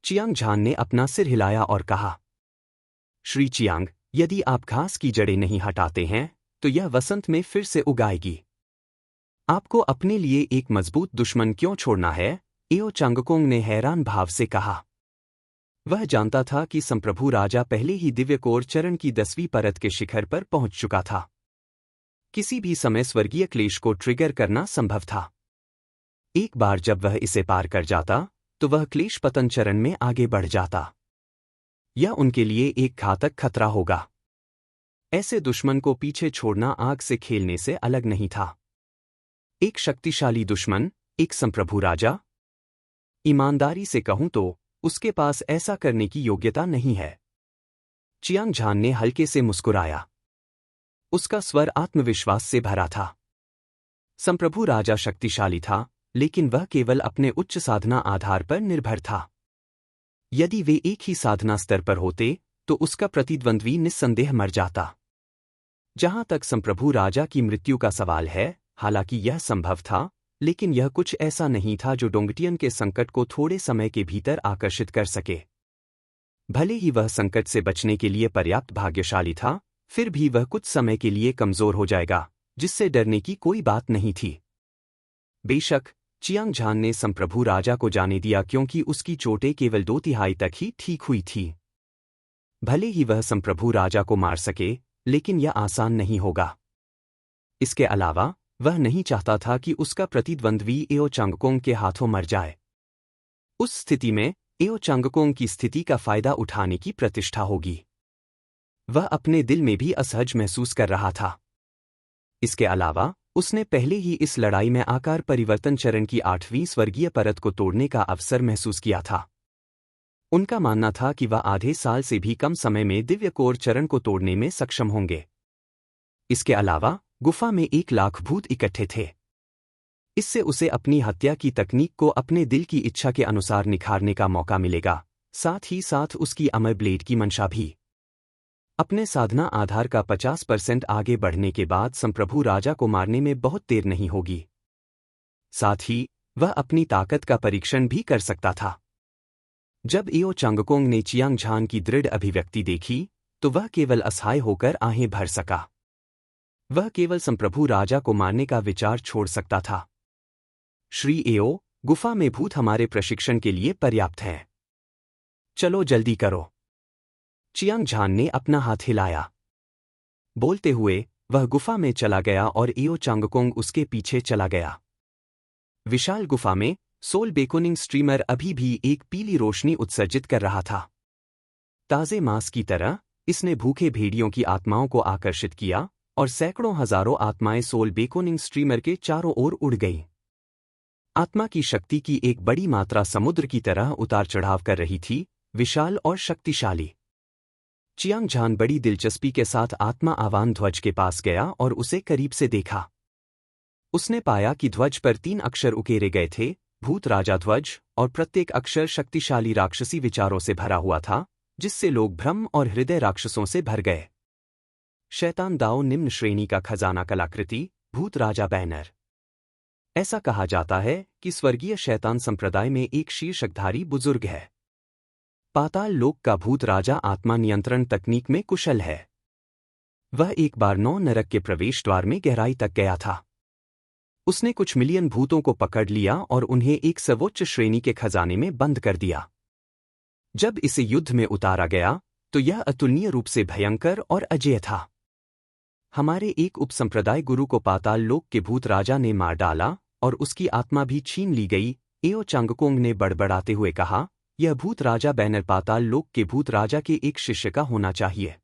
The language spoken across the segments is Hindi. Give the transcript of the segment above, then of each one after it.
चियांग झान ने अपना सिर हिलाया और कहा, श्री चियांग, यदि आप घास की जड़ें नहीं हटाते हैं तो यह वसंत में फिर से उगाएगी। आपको अपने लिए एक मजबूत दुश्मन क्यों छोड़ना है? एओ चांगकोंग ने हैरान भाव से कहा। वह जानता था कि संप्रभु राजा पहले ही दिव्यकोर चरण की 10वीं परत के शिखर पर पहुंच चुका था। किसी भी समय स्वर्गीय क्लेश को ट्रिगर करना संभव था। एक बार जब वह इसे पार कर जाता तो वह क्लेश पतन चरण में आगे बढ़ जाता। यह उनके लिए एक घातक खतरा होगा। ऐसे दुश्मन को पीछे छोड़ना आग से खेलने से अलग नहीं था। एक शक्तिशाली दुश्मन, एक संप्रभु राजा। ईमानदारी से कहूं तो उसके पास ऐसा करने की योग्यता नहीं है। चियांग झान ने हल्के से मुस्कुराया। उसका स्वर आत्मविश्वास से भरा था। संप्रभु राजा शक्तिशाली था, लेकिन वह केवल अपने उच्च साधना आधार पर निर्भर था। यदि वे एक ही साधना स्तर पर होते तो उसका प्रतिद्वंद्वी निस्संदेह मर जाता। जहां तक संप्रभु राजा की मृत्यु का सवाल है, हालांकि यह संभव था, लेकिन यह कुछ ऐसा नहीं था जो डोंगटियन के संकट को थोड़े समय के भीतर आकर्षित कर सके। भले ही वह संकट से बचने के लिए पर्याप्त भाग्यशाली था, फिर भी वह कुछ समय के लिए कमजोर हो जाएगा, जिससे डरने की कोई बात नहीं थी। बेशक चियांग झान ने संप्रभु राजा को जाने दिया क्योंकि उसकी चोटें केवल 2/3 तक ही ठीक हुई थी। भले ही वह संप्रभु राजा को मार सके, लेकिन यह आसान नहीं होगा। इसके अलावा वह नहीं चाहता था कि उसका प्रतिद्वंद्वी एओ चांगकोंग के हाथों मर जाए। उस स्थिति में एओ चांगकोंग की स्थिति का फायदा उठाने की प्रतिष्ठा होगी। वह अपने दिल में भी असहज महसूस कर रहा था। इसके अलावा उसने पहले ही इस लड़ाई में आकार परिवर्तन चरण की 8वीं स्वर्गीय परत को तोड़ने का अवसर महसूस किया था। उनका मानना था कि वह आधे साल से भी कम समय में दिव्यकोर चरण को तोड़ने में सक्षम होंगे। इसके अलावा गुफा में 1 लाख भूत इकट्ठे थे। इससे उसे अपनी हत्या की तकनीक को अपने दिल की इच्छा के अनुसार निखारने का मौका मिलेगा, साथ ही साथ उसकी अमर ब्लेड की मंशा भी। अपने साधना आधार का 50% आगे बढ़ने के बाद संप्रभु राजा को मारने में बहुत देर नहीं होगी। साथ ही वह अपनी ताकत का परीक्षण भी कर सकता था। जब एओ चांगकोंग ने चियांग झान की दृढ़ अभिव्यक्ति देखी तो वह केवल असहाय होकर आहें भर सका। वह केवल संप्रभु राजा को मारने का विचार छोड़ सकता था। श्री एओ, गुफा में भूत हमारे प्रशिक्षण के लिए पर्याप्त हैं। चलो जल्दी करो। चियांग झान ने अपना हाथ हिलाया। बोलते हुए वह गुफा में चला गया और एओ चांगकोंग उसके पीछे चला गया। विशाल गुफा में सोल बेकोनिंग स्ट्रीमर अभी भी एक पीली रोशनी उत्सर्जित कर रहा था। ताजे मांस की तरह इसने भूखे भेड़ियों की आत्माओं को आकर्षित किया और सैकड़ों हजारों आत्माएं सोल बेकोनिंग स्ट्रीमर के चारों ओर उड़ गईं। आत्मा की शक्ति की एक बड़ी मात्रा समुद्र की तरह उतार चढ़ाव कर रही थी, विशाल और शक्तिशाली। चियांग झान बड़ी दिलचस्पी के साथ आत्मा आवान ध्वज के पास गया और उसे करीब से देखा। उसने पाया कि ध्वज पर 3 अक्षर उकेरे गए थे, भूत राजा ध्वज, और प्रत्येक अक्षर शक्तिशाली राक्षसी विचारों से भरा हुआ था, जिससे लोग भ्रम और हृदय राक्षसों से भर गए। शैतान दाओ निम्न श्रेणी का खजाना कलाकृति, भूत राजा बैनर। ऐसा कहा जाता है कि स्वर्गीय शैतान संप्रदाय में एक शीर्षकधारी बुजुर्ग है। पाताल लोक का भूत राजा आत्मा नियंत्रण तकनीक में कुशल है। वह एक बार 9 नरक के प्रवेश द्वार में गहराई तक गया था। उसने कुछ मिलियन भूतों को पकड़ लिया और उन्हें एक सर्वोच्च श्रेणी के खजाने में बंद कर दिया। जब इसे युद्ध में उतारा गया तो यह अतुलनीय रूप से भयंकर और अजेय था। हमारे एक उपसंप्रदाय गुरु को पाताल लोक के भूत राजा ने मार डाला और उसकी आत्मा भी छीन ली गई, एओ चांगकोंग ने बड़बड़ाते हुए कहा। यह भूत राजा बैनर पाताल लोक के भूत राजा के एक शिष्य का होना चाहिए।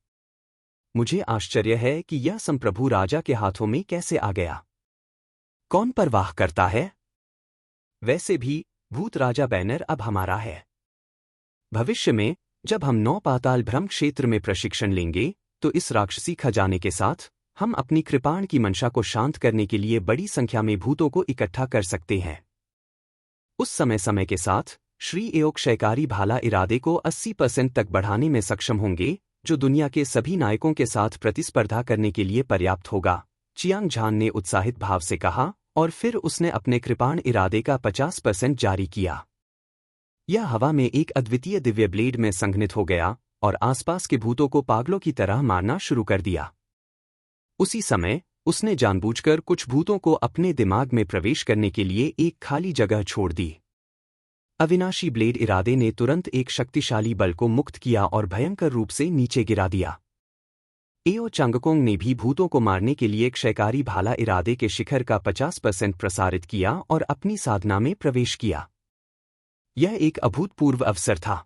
मुझे आश्चर्य है कि यह संप्रभु राजा के हाथों में कैसे आ गया। कौन परवाह करता है? वैसे भी भूत राजा बैनर अब हमारा है। भविष्य में जब हम 9 पाताल भ्रम क्षेत्र में प्रशिक्षण लेंगे तो इस राक्षसी खजाने के साथ हम अपनी कृपाण की मंशा को शांत करने के लिए बड़ी संख्या में भूतों को इकट्ठा कर सकते हैं। उस समय के साथ श्री एओ क्षयकारी भाला इरादे को 80% तक बढ़ाने में सक्षम होंगे, जो दुनिया के सभी नायकों के साथ प्रतिस्पर्धा करने के लिए पर्याप्त होगा, चियांग झान ने उत्साहित भाव से कहा, और फिर उसने अपने कृपाण इरादे का 50% जारी किया। यह हवा में एक अद्वितीय दिव्य ब्लेड में संघनित हो गया और आसपास के भूतों को पागलों की तरह मारना शुरू कर दिया। उसी समय उसने जानबूझकर कुछ भूतों को अपने दिमाग में प्रवेश करने के लिए एक खाली जगह छोड़ दी। अविनाशी ब्लेड इरादे ने तुरंत एक शक्तिशाली बल को मुक्त किया और भयंकर रूप से नीचे गिरा दिया। एओ चांगकोंग ने भी भूतों को मारने के लिए क्षयकारी भाला इरादे के शिखर का 50% प्रसारित किया और अपनी साधना में प्रवेश किया। यह एक अभूतपूर्व अवसर था।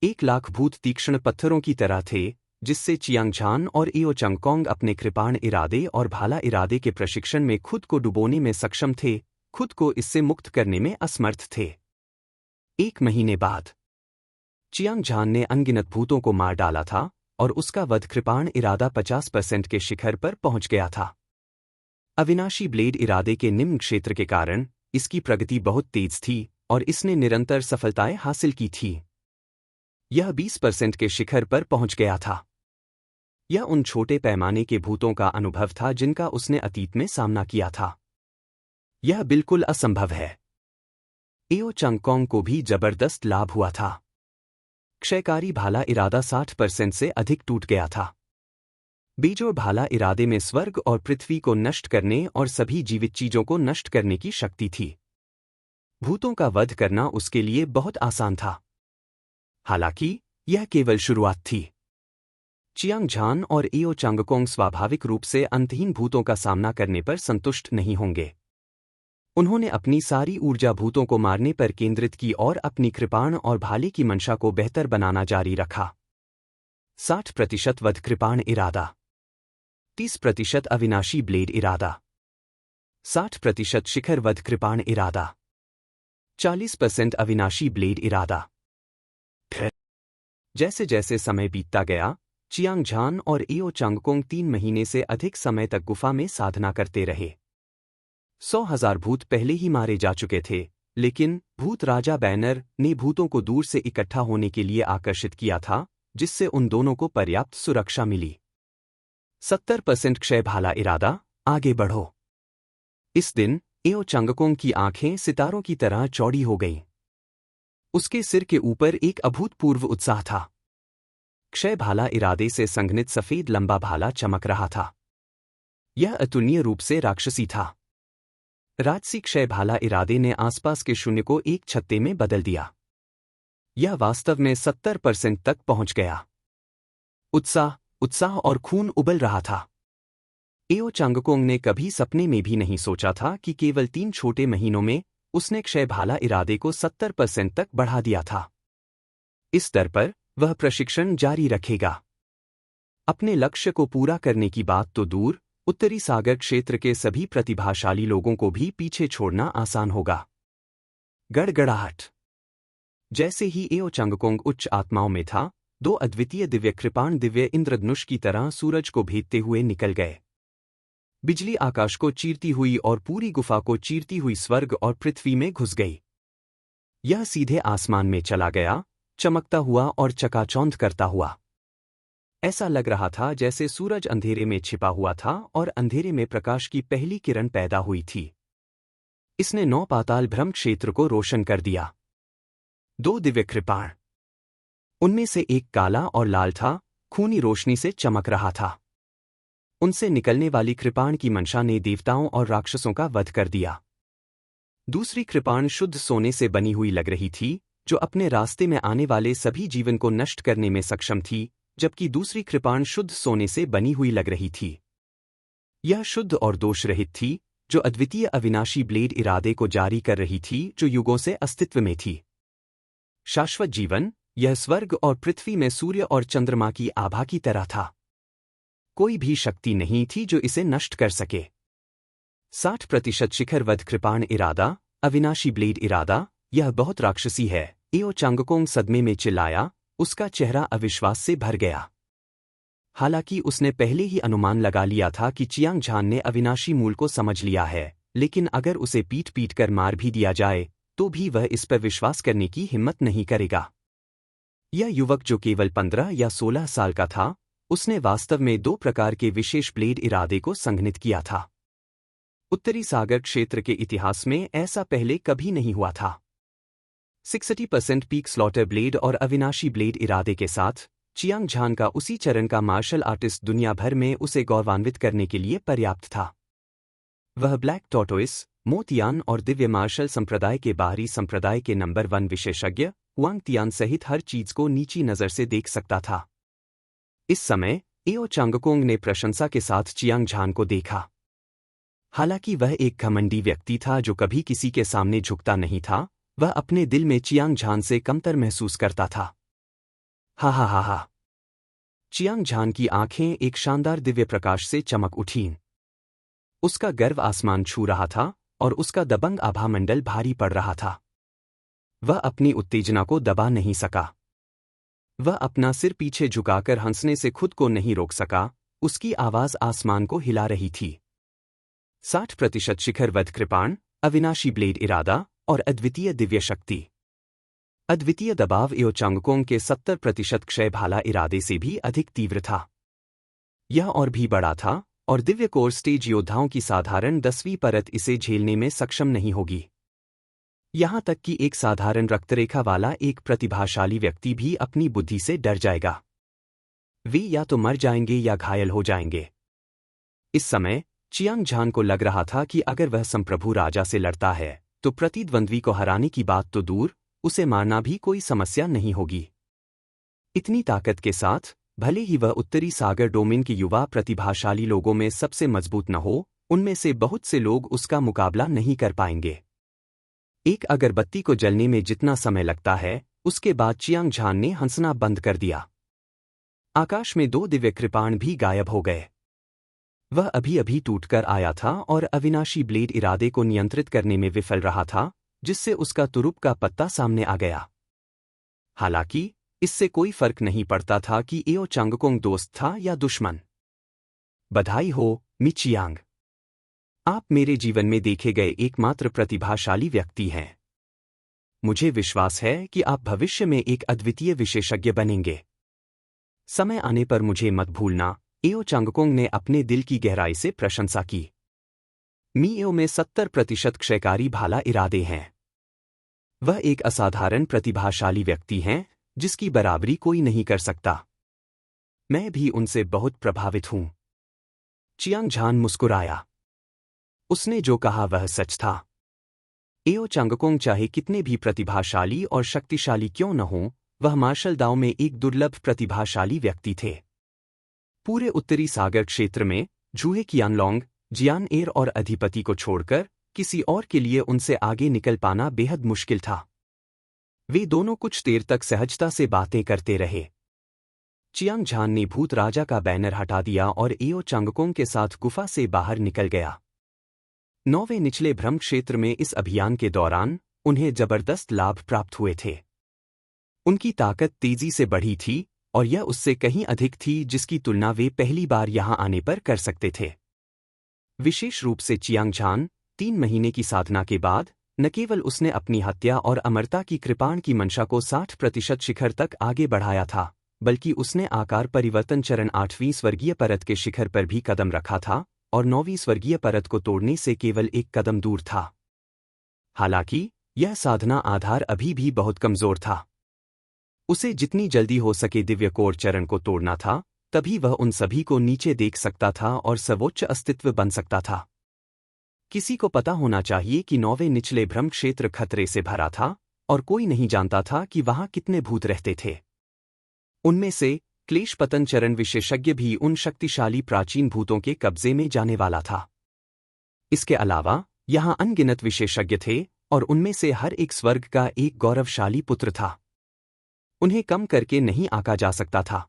1,00,000 भूत तीक्ष्ण पत्थरों की तरह थे, जिससे चियांगझान और एओ चांगकोंग अपने कृपाण इरादे और भाला इरादे के प्रशिक्षण में खुद को डुबोने में सक्षम थे, खुद को इससे मुक्त करने में असमर्थ थे। 1 महीने बाद चियांगझान ने अनगिनत भूतों को मार डाला था और उसका वध कृपाण इरादा 50% के शिखर पर पहुंच गया था। अविनाशी ब्लेड इरादे के निम्न क्षेत्र के कारण इसकी प्रगति बहुत तेज थी और इसने निरंतर सफलताएं हासिल की थी। यह 20% के शिखर पर पहुंच गया था। यह उन छोटे पैमाने के भूतों का अनुभव था जिनका उसने अतीत में सामना किया था। यह बिल्कुल असंभव है। एओ चांगकोंग को भी जबरदस्त लाभ हुआ था। क्षयकारी भाला इरादा 60% से अधिक टूट गया था। बेजोड़ भाला इरादे में स्वर्ग और पृथ्वी को नष्ट करने और सभी जीवित चीजों को नष्ट करने की शक्ति थी। भूतों का वध करना उसके लिए बहुत आसान था। हालांकि यह केवल शुरुआत थी। चियांगझान और एओ चांगकोंग स्वाभाविक रूप से अंतहीन भूतों का सामना करने पर संतुष्ट नहीं होंगे। उन्होंने अपनी सारी ऊर्जा भूतों को मारने पर केंद्रित की और अपनी कृपाण और भाले की मंशा को बेहतर बनाना जारी रखा। 60% वध कृपाण इरादा, 30% अविनाशी ब्लेड इरादा, 60% शिखर वध कृपाण इरादा, 40% अविनाशी ब्लेड इरादा। जैसे जैसे समय बीतता गया, चियांगझान और एओ चांगकोंग 3 महीने से अधिक समय तक गुफा में साधना करते रहे। 100,000 भूत पहले ही मारे जा चुके थे, लेकिन भूत राजा बैनर ने भूतों को दूर से इकट्ठा होने के लिए आकर्षित किया था, जिससे उन दोनों को पर्याप्त सुरक्षा मिली। 70% क्षय भाला इरादा, आगे बढ़ो। इस दिन एओ चांगकोंग की आंखें सितारों की तरह चौड़ी हो गईं। उसके सिर के ऊपर एक अभूतपूर्व उत्साह था। क्षय भाला इरादे से संघनित सफेद लंबा भाला चमक रहा था। यह अतुलनीय रूप से राक्षसी था। राजसी क्षय भाला इरादे ने आसपास के शून्य को एक छत्ते में बदल दिया। यह वास्तव में 70% तक पहुंच गया। उत्साह और खून उबल रहा था। एओ चांगकोंग ने कभी सपने में भी नहीं सोचा था कि केवल 3 छोटे महीनों में उसने क्षय भाला इरादे को 70% तक बढ़ा दिया था। इस दर पर वह प्रशिक्षण जारी रखेगा। अपने लक्ष्य को पूरा करने की बात तो दूर, उत्तरी सागर क्षेत्र के सभी प्रतिभाशाली लोगों को भी पीछे छोड़ना आसान होगा। गड़गड़ाहट। जैसे ही एओ चांगकोंग उच्च आत्माओं में था, 2 अद्वितीय दिव्य कृपाण दिव्य इंद्रधनुष की तरह सूरज को भेदते हुए निकल गए। बिजली आकाश को चीरती हुई और पूरी गुफा को चीरती हुई स्वर्ग और पृथ्वी में घुस गई। यह सीधे आसमान में चला गया, चमकता हुआ और चकाचौंध करता हुआ। ऐसा लग रहा था जैसे सूरज अंधेरे में छिपा हुआ था और अंधेरे में प्रकाश की पहली किरण पैदा हुई थी। इसने 9 पाताल भ्रम क्षेत्र को रोशन कर दिया। 2 दिव्य कृपाण, उनमें से एक काला और लाल था, खूनी रोशनी से चमक रहा था। उनसे निकलने वाली कृपाण की मंशा ने देवताओं और राक्षसों का वध कर दिया। दूसरी कृपाण शुद्ध सोने से बनी हुई लग रही थी, जो अपने रास्ते में आने वाले सभी जीवन को नष्ट करने में सक्षम थी, जबकि दूसरी कृपाण शुद्ध सोने से बनी हुई लग रही थी। यह शुद्ध और दोष रहित थी, जो अद्वितीय अविनाशी ब्लेड इरादे को जारी कर रही थी, जो युगों से अस्तित्व में थी। शाश्वत जीवन, यह स्वर्ग और पृथ्वी में सूर्य और चंद्रमा की आभा की तरह था। कोई भी शक्ति नहीं थी जो इसे नष्ट कर सके। 60% शिखर वध कृपाण इरादा, अविनाशी ब्लेड इरादा, यह बहुत राक्षसी है। एओ चांगकोंग सदमे में चिल्लाया, उसका चेहरा अविश्वास से भर गया। हालांकि उसने पहले ही अनुमान लगा लिया था कि चियांगझान ने अविनाशी मूल को समझ लिया है, लेकिन अगर उसे पीट कर मार भी दिया जाए, तो भी वह इस पर विश्वास करने की हिम्मत नहीं करेगा। यह युवक जो केवल 15 या 16 साल का था, उसने वास्तव में 2 प्रकार के विशेष ब्लेड इरादे को संघनित किया था। उत्तरी सागर क्षेत्र के इतिहास में ऐसा पहले कभी नहीं हुआ था। 60% पीक स्लॉटर ब्लेड और अविनाशी ब्लेड इरादे के साथ चियांग झान का उसी चरण का मार्शल आर्टिस्ट दुनिया भर में उसे गौरवान्वित करने के लिए पर्याप्त था। वह ब्लैक टॉर्टोइस, मोतियान और दिव्य मार्शल संप्रदाय के बाहरी संप्रदाय के नंबर 1 विशेषज्ञ हुआंग तियान सहित हर चीज को नीची नजर से देख सकता था। इस समय एओ चांगकोंग ने प्रशंसा के साथ चियांग झान को देखा। हालांकि वह एक घमंडी व्यक्ति था जो कभी किसी के सामने झुकता नहीं था, वह अपने दिल में चियांग झान से कमतर महसूस करता था। हा हा हा हा। चियांग झान की आंखें एक शानदार दिव्य प्रकाश से चमक उठीं। उसका गर्व आसमान छू रहा था और उसका दबंग आभामंडल भारी पड़ रहा था। वह अपनी उत्तेजना को दबा नहीं सका। वह अपना सिर पीछे झुकाकर हंसने से खुद को नहीं रोक सका, उसकी आवाज आसमान को हिला रही थी। 60% शिखर वध कृपाण, अविनाशी ब्लेड इरादा और अद्वितीय दिव्य शक्ति। अद्वितीय दबाव एओ चांगकोंग के 70% क्षय भाला इरादे से भी अधिक तीव्र था। यह और भी बड़ा था और दिव्य कोर स्टेज योद्धाओं की साधारण 10वीं परत इसे झेलने में सक्षम नहीं होगी। यहां तक कि एक साधारण रक्तरेखा वाला एक प्रतिभाशाली व्यक्ति भी अपनी बुद्धि से डर जाएगा। वे या तो मर जाएंगे या घायल हो जाएंगे। इस समय चियांग झान को लग रहा था कि अगर वह संप्रभु राजा से लड़ता है तो प्रतिद्वंद्वी को हराने की बात तो दूर, उसे मारना भी कोई समस्या नहीं होगी। इतनी ताकत के साथ भले ही वह उत्तरी सागर डोमेन के युवा प्रतिभाशाली लोगों में सबसे मजबूत न हो, उनमें से बहुत से लोग उसका मुकाबला नहीं कर पाएंगे। एक अगरबत्ती को जलने में जितना समय लगता है, उसके बाद चियांग झान ने हंसना बंद कर दिया। आकाश में 2 दिव्य कृपाण भी गायब हो गए। वह अभी अभी टूटकर आया था और अविनाशी ब्लेड इरादे को नियंत्रित करने में विफल रहा था, जिससे उसका तुरुप का पत्ता सामने आ गया। हालांकि इससे कोई फर्क नहीं पड़ता था कि एओ चांगकोंग दोस्त था या दुश्मन। बधाई हो, मी चियांग। आप मेरे जीवन में देखे गए एकमात्र प्रतिभाशाली व्यक्ति हैं। मुझे विश्वास है कि आप भविष्य में एक अद्वितीय विशेषज्ञ बनेंगे। समय आने पर मुझे मत भूलना। एओ चांगकोंग ने अपने दिल की गहराई से प्रशंसा की। मी एओ में 70% क्षयकारी भाला इरादे हैं। वह एक असाधारण प्रतिभाशाली व्यक्ति हैं जिसकी बराबरी कोई नहीं कर सकता। मैं भी उनसे बहुत प्रभावित हूं। चियांग झान मुस्कुराया। उसने जो कहा वह सच था। एओ चांगकोंग चाहे कितने भी प्रतिभाशाली और शक्तिशाली क्यों न हों, वह मार्शल दाव में एक दुर्लभ प्रतिभाशाली व्यक्ति थे। पूरे उत्तरी सागर क्षेत्र में झूहे कियानलोंग, जियान एर और अधिपति को छोड़कर किसी और के लिए उनसे आगे निकल पाना बेहद मुश्किल था। वे दोनों कुछ देर तक सहजता से बातें करते रहे। चियांग झान ने भूत राजा का बैनर हटा दिया और एओ चांगकोंग के साथ गुफा से बाहर निकल गया। 9वें निचले भ्रम क्षेत्र में इस अभियान के दौरान उन्हें जबरदस्त लाभ प्राप्त हुए थे। उनकी ताकत तेजी से बढ़ी थी और यह उससे कहीं अधिक थी जिसकी तुलना वे पहली बार यहां आने पर कर सकते थे। विशेष रूप से चियांग झान 3 महीने की साधना के बाद न केवल उसने अपनी हत्या और अमरता की कृपाण की मंशा को 60% शिखर तक आगे बढ़ाया था, बल्कि उसने आकार परिवर्तन चरण 8वीं स्वर्गीय परत के शिखर पर भी कदम रखा था और 9वीं स्वर्गीय परत को तोड़ने से केवल एक कदम दूर था। हालांकि यह साधना आधार अभी भी बहुत कमजोर था। उसे जितनी जल्दी हो सके दिव्य कोर चरण को तोड़ना था, तभी वह उन सभी को नीचे देख सकता था और सर्वोच्च अस्तित्व बन सकता था। किसी को पता होना चाहिए कि 9वें निचले भ्रम क्षेत्र खतरे से भरा था और कोई नहीं जानता था कि वहां कितने भूत रहते थे। उनमें से क्लेश पतन चरण विशेषज्ञ भी उन शक्तिशाली प्राचीन भूतों के कब्जे में जाने वाला था। इसके अलावा यहां अनगिनत विशेषज्ञ थे और उनमें से हर एक स्वर्ग का एक गौरवशाली पुत्र था। उन्हें कम करके नहीं आंका जा सकता था।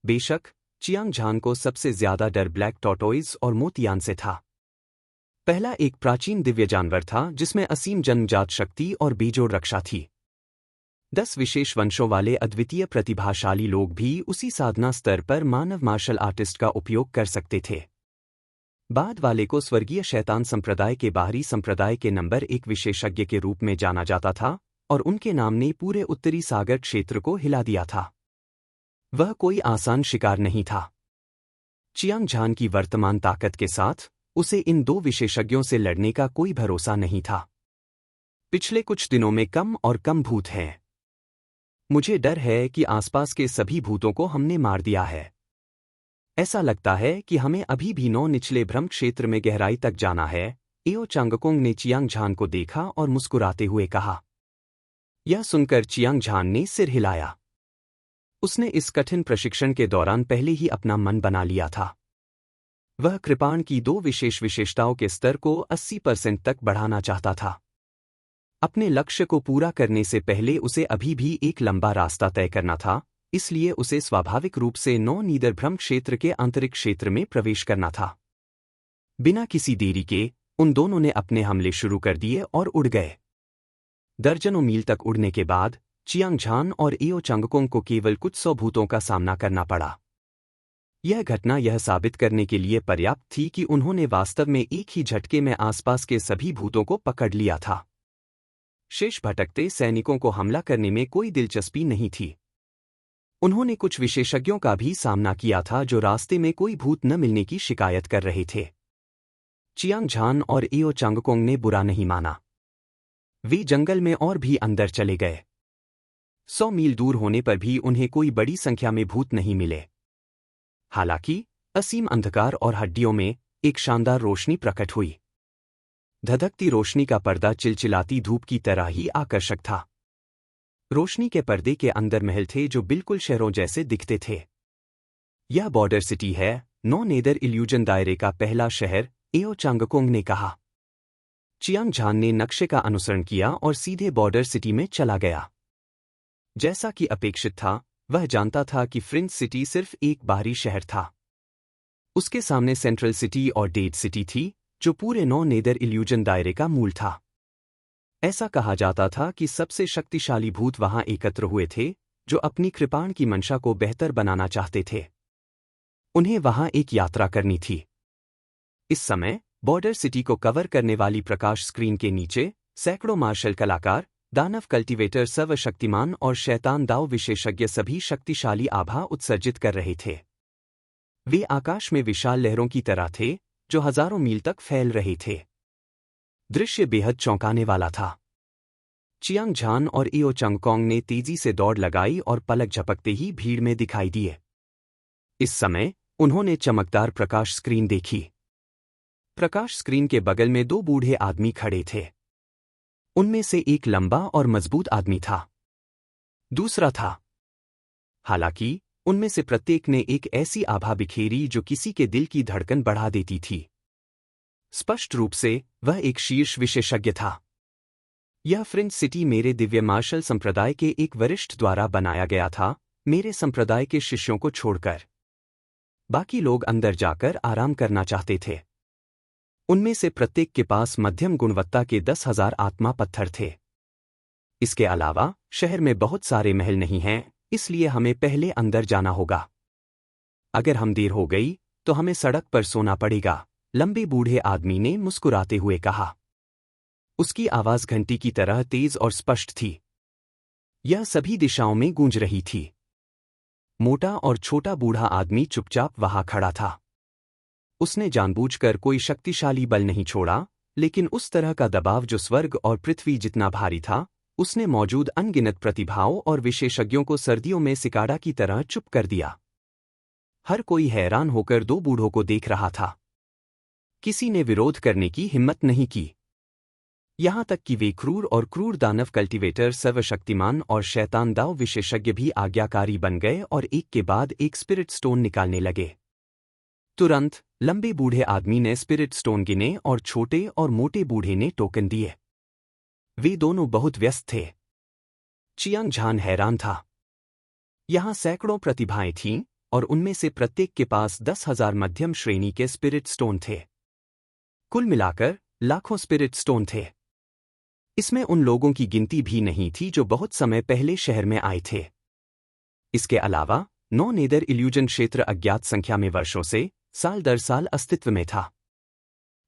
बेशक चियांग झान को सबसे ज्यादा डर ब्लैक टॉर्टोइज और मोतियान से था। पहला एक प्राचीन दिव्य जानवर था जिसमें असीम जन्मजात शक्ति और बेजोड़ रक्षा थी। 10 विशेष वंशों वाले अद्वितीय प्रतिभाशाली लोग भी उसी साधना स्तर पर मानव मार्शल आर्टिस्ट का उपयोग कर सकते थे। बाद वाले को स्वर्गीय शैतान संप्रदाय के बाहरी संप्रदाय के नंबर 1 विशेषज्ञ के रूप में जाना जाता था और उनके नाम ने पूरे उत्तरी सागर क्षेत्र को हिला दिया था। वह कोई आसान शिकार नहीं था। चियांग झान की वर्तमान ताकत के साथ उसे इन 2 विशेषज्ञों से लड़ने का कोई भरोसा नहीं था। पिछले कुछ दिनों में कम और कम भूत हैं। मुझे डर है कि आसपास के सभी भूतों को हमने मार दिया है। ऐसा लगता है कि हमें अभी भी 9 निचले भ्रम क्षेत्र में गहराई तक जाना है। एओ चांगकोंग ने चियांग झान को देखा और मुस्कुराते हुए कहा। यह सुनकर चियांग झान ने सिर हिलाया। उसने इस कठिन प्रशिक्षण के दौरान पहले ही अपना मन बना लिया था। वह कृपाण की 2 विशेष विशेषताओं के स्तर को 80% तक बढ़ाना चाहता था। अपने लक्ष्य को पूरा करने से पहले उसे अभी भी एक लंबा रास्ता तय करना था, इसलिए उसे स्वाभाविक रूप से 9 नीदर भ्रम क्षेत्र के आंतरिक क्षेत्र में प्रवेश करना था। बिना किसी देरी के उन दोनों ने अपने हमले शुरू कर दिए और उड़ गए। दर्जनों मील तक उड़ने के बाद चियांग झान और एओ चांगकोंग को केवल कुछ 100 भूतों का सामना करना पड़ा। यह घटना यह साबित करने के लिए पर्याप्त थी कि उन्होंने वास्तव में एक ही झटके में आसपास के सभी भूतों को पकड़ लिया था। शेष भटकते सैनिकों को हमला करने में कोई दिलचस्पी नहीं थी। उन्होंने कुछ विशेषज्ञों का भी सामना किया था जो रास्ते में कोई भूत न मिलने की शिकायत कर रहे थे। चियांग झान और एओ चांगकोंग ने बुरा नहीं माना। वे जंगल में और भी अंदर चले गए। 100 मील दूर होने पर भी उन्हें कोई बड़ी संख्या में भूत नहीं मिले। हालांकि असीम अंधकार और हड्डियों में एक शानदार रोशनी प्रकट हुई। धधकती रोशनी का पर्दा चिलचिलाती धूप की तरह ही आकर्षक था। रोशनी के पर्दे के अंदर महल थे जो बिल्कुल शहरों जैसे दिखते थे। यह बॉर्डर सिटी है, 9 नेदर इल्यूजन दायरे का पहला शहर, एओ चांगकोंग ने कहा। चियांग झान ने नक्शे का अनुसरण किया और सीधे बॉर्डर सिटी में चला गया। जैसा कि अपेक्षित था, वह जानता था कि फ्रिंज सिटी सिर्फ एक बाहरी शहर था। उसके सामने सेंट्रल सिटी और डेड सिटी थी, जो पूरे 9 नेदर इल्यूजन दायरे का मूल था। ऐसा कहा जाता था कि सबसे शक्तिशाली भूत वहां एकत्र हुए थे, जो अपनी कृपाण की मंशा को बेहतर बनाना चाहते थे। उन्हें वहां एक यात्रा करनी थी। इस समय बॉर्डर सिटी को कवर करने वाली प्रकाश स्क्रीन के नीचे सैकड़ों मार्शल कलाकार, दानव कल्टीवेटर, सर्वशक्तिमान और शैतान दाव विशेषज्ञ सभी शक्तिशाली आभा उत्सर्जित कर रहे थे। वे आकाश में विशाल लहरों की तरह थे, जो हजारों मील तक फैल रहे थे। दृश्य बेहद चौंकाने वाला था। चियांग झान और एओ चांगकोंग ने तेजी से दौड़ लगाई और पलक झपकते ही भीड़ में दिखाई दिए। इस समय उन्होंने चमकदार प्रकाश स्क्रीन देखी। प्रकाश स्क्रीन के बगल में 2 बूढ़े आदमी खड़े थे। उनमें से एक लंबा और मजबूत आदमी था। दूसरा था। हालांकि उनमें से प्रत्येक ने एक ऐसी आभा बिखेरी जो किसी के दिल की धड़कन बढ़ा देती थी। स्पष्ट रूप से वह एक शीर्ष विशेषज्ञ था। यह फ्रिंज सिटी मेरे दिव्य मार्शल संप्रदाय के एक वरिष्ठ द्वारा बनाया गया था, मेरे संप्रदाय के शिष्यों को छोड़कर। बाकी लोग अंदर जाकर आराम करना चाहते थे। उनमें से प्रत्येक के पास मध्यम गुणवत्ता के 10,000 आत्मा पत्थर थे। इसके अलावा शहर में बहुत सारे महल नहीं हैं, इसलिए हमें पहले अंदर जाना होगा। अगर हम देर हो गई तो हमें सड़क पर सोना पड़ेगा, लंबे बूढ़े आदमी ने मुस्कुराते हुए कहा। उसकी आवाज घंटी की तरह तेज और स्पष्ट थी। यह सभी दिशाओं में गूंज रही थी। मोटा और छोटा बूढ़ा आदमी चुपचाप वहां खड़ा था। उसने जानबूझकर कोई शक्तिशाली बल नहीं छोड़ा, लेकिन उस तरह का दबाव जो स्वर्ग और पृथ्वी जितना भारी था, उसने मौजूद अनगिनत प्रतिभाओं और विशेषज्ञों को सर्दियों में सिकाड़ा की तरह चुप कर दिया। हर कोई हैरान होकर 2 बूढ़ों को देख रहा था। किसी ने विरोध करने की हिम्मत नहीं की। यहां तक कि वे क्रूर और क्रूर दानव कल्टीवेटर, सर्वशक्तिमान और शैतान दाव विशेषज्ञ भी आज्ञाकारी बन गए और एक के बाद एक स्पिरिट स्टोन निकालने लगे। तुरंत लंबे बूढ़े आदमी ने स्पिरिट स्टोन गिने और छोटे और मोटे बूढ़े ने टोकन दिए। वे दोनों बहुत व्यस्त थे। चियांग झान हैरान था। यहां सैकड़ों प्रतिभाएं थीं और उनमें से प्रत्येक के पास 10,000 मध्यम श्रेणी के स्पिरिट स्टोन थे। कुल मिलाकर लाखों स्पिरिट स्टोन थे। इसमें उन लोगों की गिनती भी नहीं थी जो बहुत समय पहले शहर में आए थे। इसके अलावा 9 नेदर इल्यूजन क्षेत्र अज्ञात संख्या में वर्षों से साल दर साल अस्तित्व में था।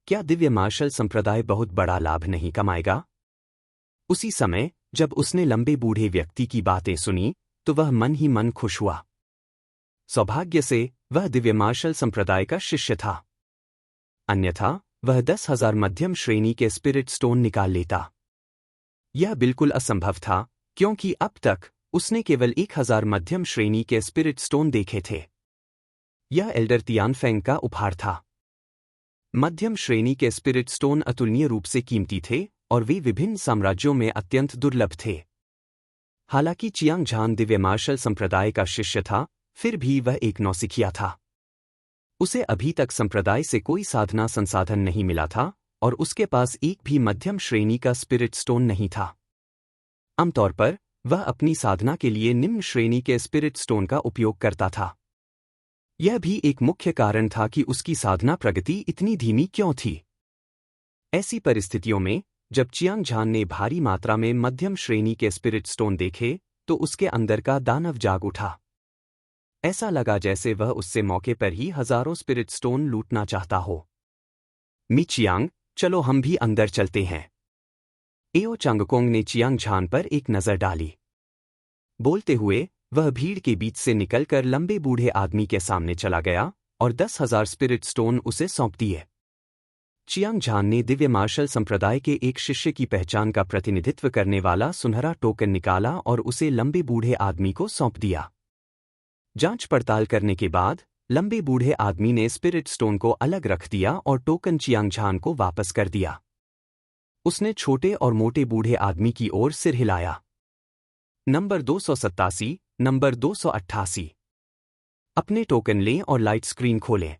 क्या दिव्य मार्शल संप्रदाय बहुत बड़ा लाभ नहीं कमाएगा? उसी समय जब उसने लंबे बूढ़े व्यक्ति की बातें सुनी तो वह मन ही मन खुश हुआ। सौभाग्य से वह दिव्य मार्शल संप्रदाय का शिष्य था, अन्यथा वह 10,000 मध्यम श्रेणी के स्पिरिट स्टोन निकाल लेता। यह बिल्कुल असंभव था, क्योंकि अब तक उसने केवल 1000 मध्यम श्रेणी के स्पिरिट स्टोन देखे थे। यह एल्डर तियानफेंग का उपहार था। मध्यम श्रेणी के स्पिरिट स्टोन अतुलनीय रूप से कीमती थे और वे विभिन्न साम्राज्यों में अत्यंत दुर्लभ थे। हालांकि चियांग झान दिव्य मार्शल संप्रदाय का शिष्य था, फिर भी वह एक नौसिखिया था। उसे अभी तक संप्रदाय से कोई साधना संसाधन नहीं मिला था और उसके पास एक भी मध्यम श्रेणी का स्पिरिट स्टोन नहीं था। आमतौर पर वह अपनी साधना के लिए निम्न श्रेणी के स्पिरिट स्टोन का उपयोग करता था। यह भी एक मुख्य कारण था कि उसकी साधना प्रगति इतनी धीमी क्यों थी। ऐसी परिस्थितियों में जब चियांग झान ने भारी मात्रा में मध्यम श्रेणी के स्पिरिट स्टोन देखे तो उसके अंदर का दानव जाग उठा। ऐसा लगा जैसे वह उससे मौके पर ही हजारों स्पिरिट स्टोन लूटना चाहता हो। मी चियांग, चलो हम भी अंदर चलते हैं। एओ चांगकोंग ने चियांग झान पर एक नजर डाली। बोलते हुए वह भीड़ के बीच से निकलकर लंबे बूढ़े आदमी के सामने चला गया और 10,000 स्पिरिट स्टोन उसे सौंप दिए। चियांग झान ने दिव्य मार्शल संप्रदाय के एक शिष्य की पहचान का प्रतिनिधित्व करने वाला सुनहरा टोकन निकाला और उसे लंबे बूढ़े आदमी को सौंप दिया। जांच पड़ताल करने के बाद लंबे बूढ़े आदमी ने स्पिरिट स्टोन को अलग रख दिया और टोकन चियांग झान को वापस कर दिया। उसने छोटे और मोटे बूढ़े आदमी की ओर सिर हिलाया। Number 287, number 288। अपने टोकन लें और लाइट स्क्रीन खोलें।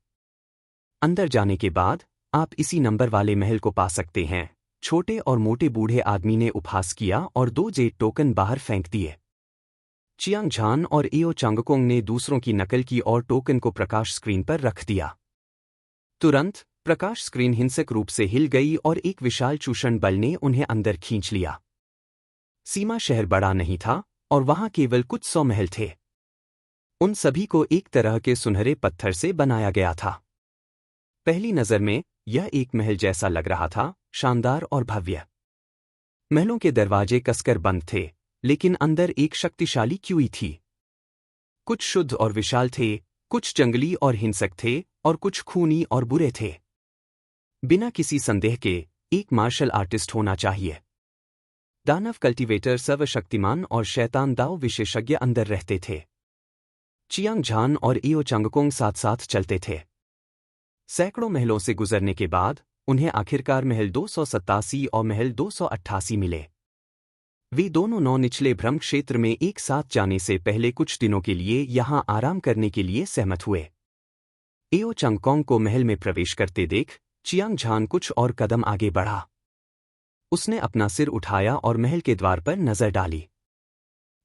अंदर जाने के बाद आप इसी नंबर वाले महल को पा सकते हैं। छोटे और मोटे बूढ़े आदमी ने उपहास किया और 2 जेट टोकन बाहर फेंक दिए। चियांग झान और एओ चांगकोंग ने दूसरों की नकल की और टोकन को प्रकाश स्क्रीन पर रख दिया। तुरंत प्रकाश स्क्रीन हिंसक रूप से हिल गई और एक विशाल चूषण बल ने उन्हें अंदर खींच लिया। सीमा शहर बड़ा नहीं था और वहां केवल कुछ 100 महल थे। उन सभी को एक तरह के सुनहरे पत्थर से बनाया गया था। पहली नजर में यह एक महल जैसा लग रहा था, शानदार और भव्य। महलों के दरवाजे कसकर बंद थे, लेकिन अंदर एक शक्तिशाली क्यूई थी। कुछ शुद्ध और विशाल थे, कुछ जंगली और हिंसक थे और कुछ खूनी और बुरे थे। बिना किसी संदेह के एक मार्शल आर्टिस्ट होना चाहिए। दानव कल्टीवेटर सर्वशक्तिमान और शैतान दाव विशेषज्ञ अंदर रहते थे। चियांग झान और एओ चांगकोंग साथ साथ चलते थे। सैकड़ों महलों से गुजरने के बाद उन्हें आखिरकार महल 287 और महल 288 मिले। वे दोनों 9 निचले भ्रम क्षेत्र में एक साथ जाने से पहले कुछ दिनों के लिए यहां आराम करने के लिए सहमत हुए। एओ चांगकोंग को महल में प्रवेश करते देख चियांग झान कुछ और कदम आगे बढ़ा। उसने अपना सिर उठाया और महल के द्वार पर नजर डाली।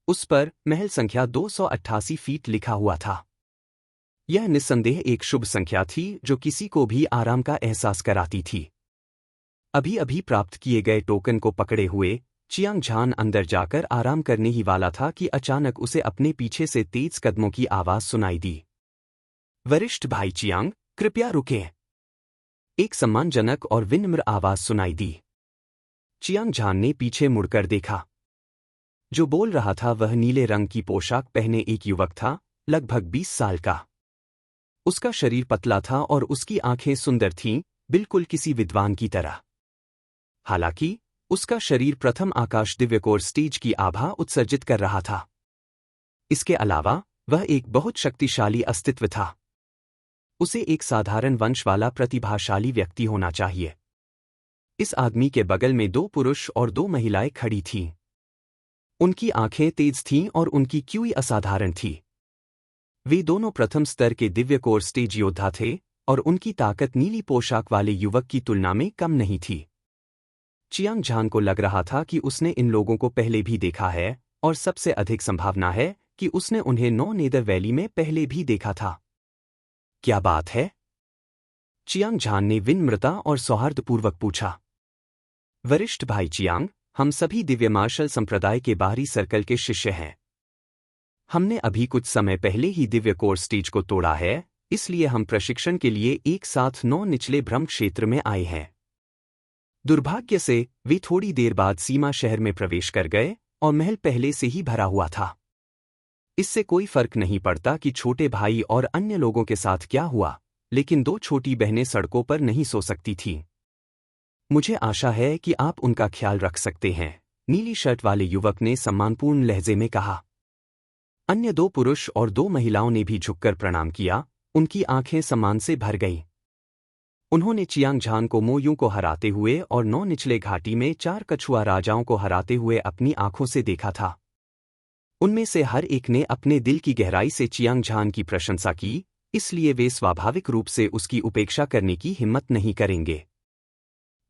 उस पर महल संख्या 288 फीट लिखा हुआ था। यह निस्संदेह एक शुभ संख्या थी जो किसी को भी आराम का एहसास कराती थी। अभी अभी प्राप्त किए गए टोकन को पकड़े हुए चियांग झान अंदर जाकर आराम करने ही वाला था कि अचानक उसे अपने पीछे से तेज कदमों की आवाज सुनाई दी। वरिष्ठ भाई चियांग, कृपया रुकें। एक सम्मानजनक और विनम्र आवाज सुनाई दी। चियांग झान ने पीछे मुड़कर देखा। जो बोल रहा था वह नीले रंग की पोशाक पहने एक युवक था, लगभग 20 साल का। उसका शरीर पतला था और उसकी आंखें सुंदर थीं, बिल्कुल किसी विद्वान की तरह। हालांकि उसका शरीर प्रथम आकाश दिव्यकोर स्टेज की आभा उत्सर्जित कर रहा था। इसके अलावा वह एक बहुत शक्तिशाली अस्तित्व था। उसे एक साधारण वंश वाला प्रतिभाशाली व्यक्ति होना चाहिए। इस आदमी के बगल में 2 पुरुष और 2 महिलाएं खड़ी थीं। उनकी आंखें तेज थीं और उनकी क्यूई असाधारण थी। वे दोनों प्रथम स्तर के दिव्यकोर स्टेज योद्धा थे और उनकी ताकत नीली पोशाक वाले युवक की तुलना में कम नहीं थी। चियांग झान को लग रहा था कि उसने इन लोगों को पहले भी देखा है और सबसे अधिक संभावना है कि उसने उन्हें 9 नेदर वैली में पहले भी देखा था। क्या बात है? चियांग झान ने विनम्रता और सौहार्दपूर्वक पूछा। वरिष्ठ भाई चियांग, हम सभी दिव्य मार्शल संप्रदाय के बाहरी सर्कल के शिष्य हैं। हमने अभी कुछ समय पहले ही दिव्य कोर स्टेज को तोड़ा है, इसलिए हम प्रशिक्षण के लिए एक साथ 9 निचले भ्रम क्षेत्र में आए हैं। दुर्भाग्य से वे थोड़ी देर बाद सीमा शहर में प्रवेश कर गए और महल पहले से ही भरा हुआ था। इससे कोई फर्क नहीं पड़ता कि छोटे भाई और अन्य लोगों के साथ क्या हुआ, लेकिन 2 छोटी बहनें सड़कों पर नहीं सो सकती थीं। मुझे आशा है कि आप उनका ख्याल रख सकते हैं। नीली शर्ट वाले युवक ने सम्मानपूर्ण लहजे में कहा। अन्य 2 पुरुष और 2 महिलाओं ने भी झुककर प्रणाम किया, उनकी आंखें सम्मान से भर गईं। उन्होंने चियांग झान को मोयू को हराते हुए और 9 निचले घाटी में 4 कछुआ राजाओं को हराते हुए अपनी आंखों से देखा था। उनमें से हर एक ने अपने दिल की गहराई से चियांग झान की प्रशंसा की, इसलिए वे स्वाभाविक रूप से उसकी उपेक्षा करने की हिम्मत नहीं करेंगे।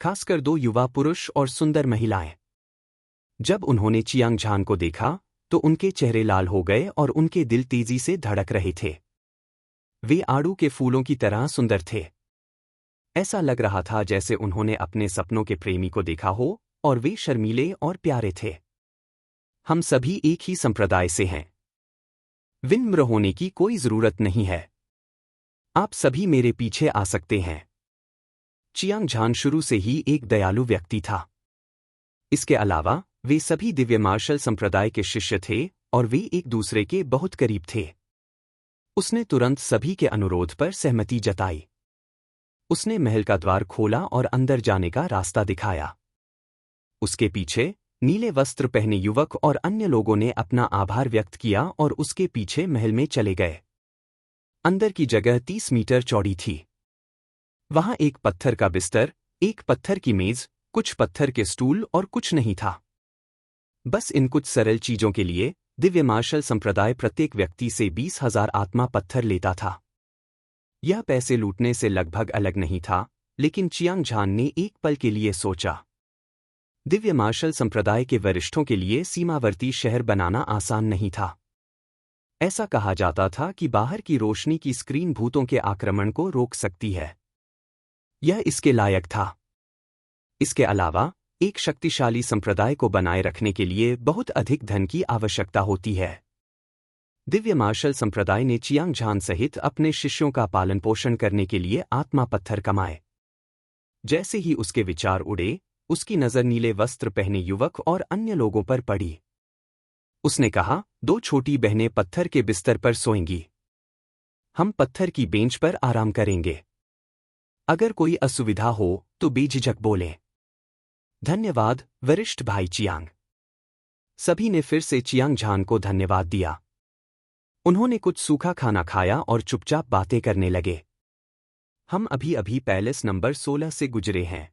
खासकर 2 युवा पुरुष और सुंदर महिलाएं। जब उन्होंने चियांग झान को देखा तो उनके चेहरे लाल हो गए और उनके दिल तेजी से धड़क रहे थे। वे आड़ू के फूलों की तरह सुंदर थे। ऐसा लग रहा था जैसे उन्होंने अपने सपनों के प्रेमी को देखा हो और वे शर्मीले और प्यारे थे। हम सभी एक ही संप्रदाय से हैं। विनम्र होने की कोई जरूरत नहीं है। आप सभी मेरे पीछे आ सकते हैं। चियांग झान शुरू से ही एक दयालु व्यक्ति था। इसके अलावा वे सभी दिव्य मार्शल संप्रदाय के शिष्य थे और वे एक दूसरे के बहुत करीब थे। उसने तुरंत सभी के अनुरोध पर सहमति जताई। उसने महल का द्वार खोला और अंदर जाने का रास्ता दिखाया। उसके पीछे नीले वस्त्र पहने युवक और अन्य लोगों ने अपना आभार व्यक्त किया और उसके पीछे महल में चले गए। अंदर की जगह 30 मीटर चौड़ी थी। वहां एक पत्थर का बिस्तर, एक पत्थर की मेज, कुछ पत्थर के स्टूल और कुछ नहीं था। बस इन कुछ सरल चीजों के लिए दिव्य मार्शल संप्रदाय प्रत्येक व्यक्ति से 20,000 आत्मा पत्थर लेता था। यह पैसे लूटने से लगभग अलग नहीं था, लेकिन चियांग झान ने एक पल के लिए सोचा। दिव्य मार्शल संप्रदाय के वरिष्ठों के लिए सीमावर्ती शहर बनाना आसान नहीं था। ऐसा कहा जाता था कि बाहर की रोशनी की स्क्रीन भूतों के आक्रमण को रोक सकती है। यह इसके लायक था। इसके अलावा एक शक्तिशाली संप्रदाय को बनाए रखने के लिए बहुत अधिक धन की आवश्यकता होती है। दिव्य मार्शल संप्रदाय ने चियांग झान सहित अपने शिष्यों का पालन पोषण करने के लिए आत्मा पत्थर कमाए। जैसे ही उसके विचार उड़े, उसकी नजर नीले वस्त्र पहने युवक और अन्य लोगों पर पड़ी। उसने कहा, 2 छोटी बहनें पत्थर के बिस्तर पर सोएंगी। हम पत्थर की बेंच पर आराम करेंगे। अगर कोई असुविधा हो तो बेझिझक बोलें। धन्यवाद वरिष्ठ भाई चियांग। सभी ने फिर से चियांग झान को धन्यवाद दिया। उन्होंने कुछ सूखा खाना खाया और चुपचाप बातें करने लगे। हम अभी अभी पैलेस नंबर 16 से गुजरे हैं।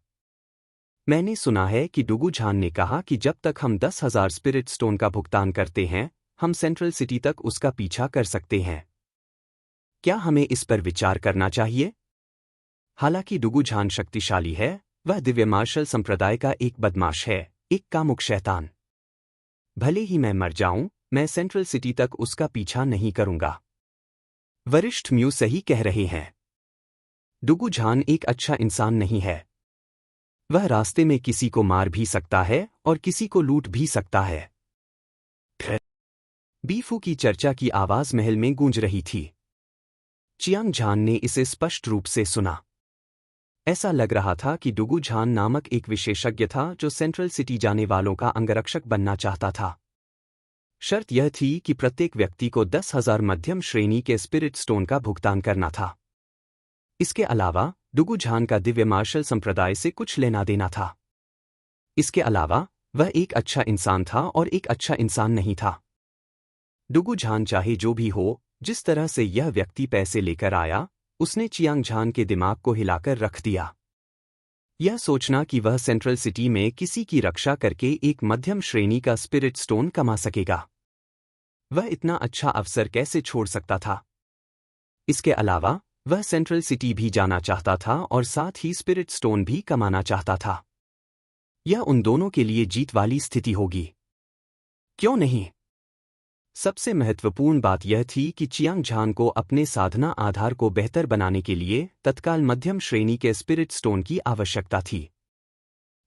मैंने सुना है कि डुगू झान ने कहा कि जब तक हम 10,000 स्पिरिट स्टोन का भुगतान करते हैं, हम सेंट्रल सिटी तक उसका पीछा कर सकते हैं। क्या हमें इस पर विचार करना चाहिए? हालांकि डुगू झान शक्तिशाली है, वह दिव्य मार्शल संप्रदाय का एक बदमाश है, एक कामुक शैतान। भले ही मैं मर जाऊं, मैं सेंट्रल सिटी तक उसका पीछा नहीं करूंगा। वरिष्ठ म्यू सही कह रहे हैं। डुगू झान एक अच्छा इंसान नहीं है। वह रास्ते में किसी को मार भी सकता है और किसी को लूट भी सकता है। बीफू की चर्चा की आवाज महल में गूंज रही थी। चियांग झान ने इसे स्पष्ट रूप से सुना। ऐसा लग रहा था कि डुगू झान नामक एक विशेषज्ञ था जो सेंट्रल सिटी जाने वालों का अंगरक्षक बनना चाहता था। शर्त यह थी कि प्रत्येक व्यक्ति को 10,000 मध्यम श्रेणी के स्पिरिट स्टोन का भुगतान करना था। इसके अलावा डुगू झान का दिव्य मार्शल संप्रदाय से कुछ लेना देना था। इसके अलावा वह एक अच्छा इंसान था और एक अच्छा इंसान नहीं था। डुगू झान चाहे जो भी हो, जिस तरह से यह व्यक्ति पैसे लेकर आया, उसने चियांग झान के दिमाग को हिलाकर रख दिया। यह सोचना कि वह सेंट्रल सिटी में किसी की रक्षा करके एक मध्यम श्रेणी का स्पिरिट स्टोन कमा सकेगा, वह इतना अच्छा अवसर कैसे छोड़ सकता था? इसके अलावा वह सेंट्रल सिटी भी जाना चाहता था और साथ ही स्पिरिट स्टोन भी कमाना चाहता था। यह उन दोनों के लिए जीत वाली स्थिति होगी, क्यों नहीं? सबसे महत्वपूर्ण बात यह थी कि चियांग झान को अपने साधना आधार को बेहतर बनाने के लिए तत्काल मध्यम श्रेणी के स्पिरिट स्टोन की आवश्यकता थी।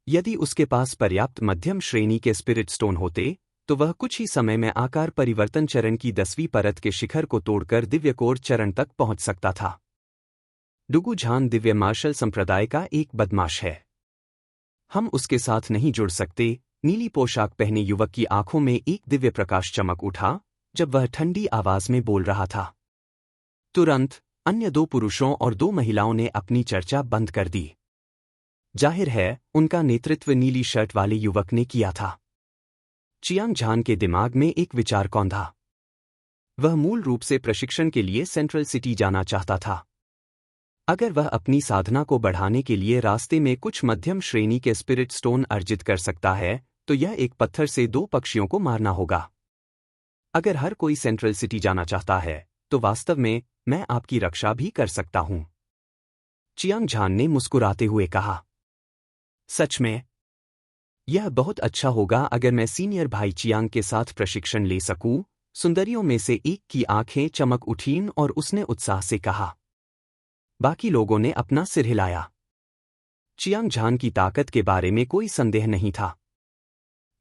यदि उसके पास पर्याप्त मध्यम श्रेणी के स्पिरिट स्टोन होते, तो वह कुछ ही समय में आकार परिवर्तन चरण की 10वीं परत के शिखर को तोड़कर दिव्यकोर चरण तक पहुंच सकता था। डुगू झान दिव्य मार्शल संप्रदाय का एक बदमाश है। हम उसके साथ नहीं जुड़ सकते। नीली पोशाक पहने युवक की आंखों में एक दिव्य प्रकाश चमक उठा जब वह ठंडी आवाज में बोल रहा था। तुरंत अन्य 2 पुरुषों और 2 महिलाओं ने अपनी चर्चा बंद कर दी। जाहिर है, उनका नेतृत्व नीली शर्ट वाले युवक ने किया था। चियांग झान के दिमाग में एक विचार कौंधा। वह मूल रूप से प्रशिक्षण के लिए सेंट्रल सिटी जाना चाहता था। अगर वह अपनी साधना को बढ़ाने के लिए रास्ते में कुछ मध्यम श्रेणी के स्पिरिट स्टोन अर्जित कर सकता है, तो यह एक पत्थर से दो पक्षियों को मारना होगा। अगर हर कोई सेंट्रल सिटी जाना चाहता है, तो वास्तव में मैं आपकी रक्षा भी कर सकता हूं। चियांग झान ने मुस्कुराते हुए कहा। सच में? यह बहुत अच्छा होगा अगर मैं सीनियर भाई चियांग के साथ प्रशिक्षण ले सकूं। सुंदरियों में से एक की आंखें चमक उठीं और उसने उत्साह से कहा। बाकी लोगों ने अपना सिर हिलाया। चियांग झान की ताकत के बारे में कोई संदेह नहीं था।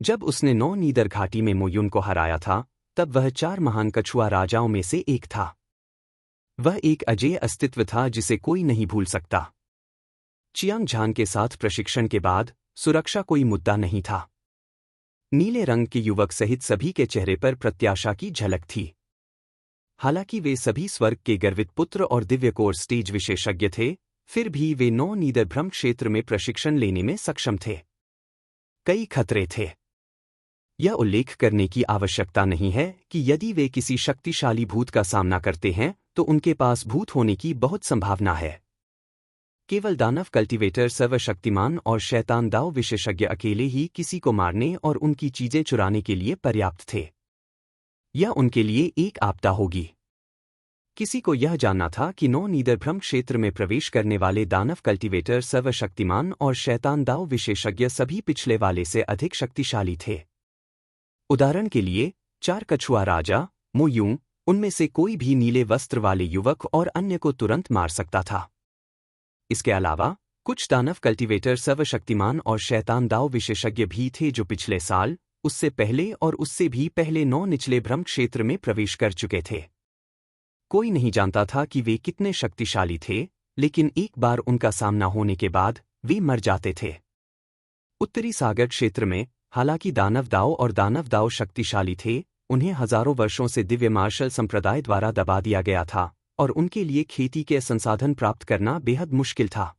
जब उसने नौ नीदर घाटी में मोयुन को हराया था, तब वह 4 महान कछुआ राजाओं में से एक था। वह एक अजेय अस्तित्व था जिसे कोई नहीं भूल सकता। चियांग झान के साथ प्रशिक्षण के बाद सुरक्षा कोई मुद्दा नहीं था। नीले रंग के युवक सहित सभी के चेहरे पर प्रत्याशा की झलक थी। हालांकि वे सभी स्वर्ग के गर्वित पुत्र और दिव्यकोर स्टेज विशेषज्ञ थे, फिर भी वे 9 नीदर भ्रम क्षेत्र में प्रशिक्षण लेने में सक्षम थे। कई खतरे थे। यह उल्लेख करने की आवश्यकता नहीं है कि यदि वे किसी शक्तिशाली भूत का सामना करते हैं, तो उनके पास भूत होने की बहुत संभावना है। केवल दानव कल्टीवेटर सर्वशक्तिमान और शैतान दाव विशेषज्ञ अकेले ही किसी को मारने और उनकी चीजें चुराने के लिए पर्याप्त थे। यह उनके लिए एक आपदा होगी। किसी को यह जानना था कि 9 नीदर भ्रम क्षेत्र में प्रवेश करने वाले दानव कल्टीवेटर सर्वशक्तिमान और शैतान दाव विशेषज्ञ सभी पिछले वाले से अधिक शक्तिशाली थे। उदाहरण के लिए 4 कछुआ राजा, मोयुंग, उनमें से कोई भी नीले वस्त्र वाले युवक और अन्य को तुरंत मार सकता था। इसके अलावा कुछ दानव कल्टीवेटर सर्वशक्तिमान और शैतान दाव विशेषज्ञ भी थे जो पिछले साल, उससे पहले और उससे भी पहले 9 निचले भ्रम क्षेत्र में प्रवेश कर चुके थे। कोई नहीं जानता था कि वे कितने शक्तिशाली थे, लेकिन एक बार उनका सामना होने के बाद वे मर जाते थे। उत्तरी सागर क्षेत्र में, हालांकि दानव दाव और दानव दाव शक्तिशाली थे, उन्हें हजारों वर्षों से दिव्य मार्शल संप्रदाय द्वारा दबा दिया गया था और उनके लिए खेती के संसाधन प्राप्त करना बेहद मुश्किल था।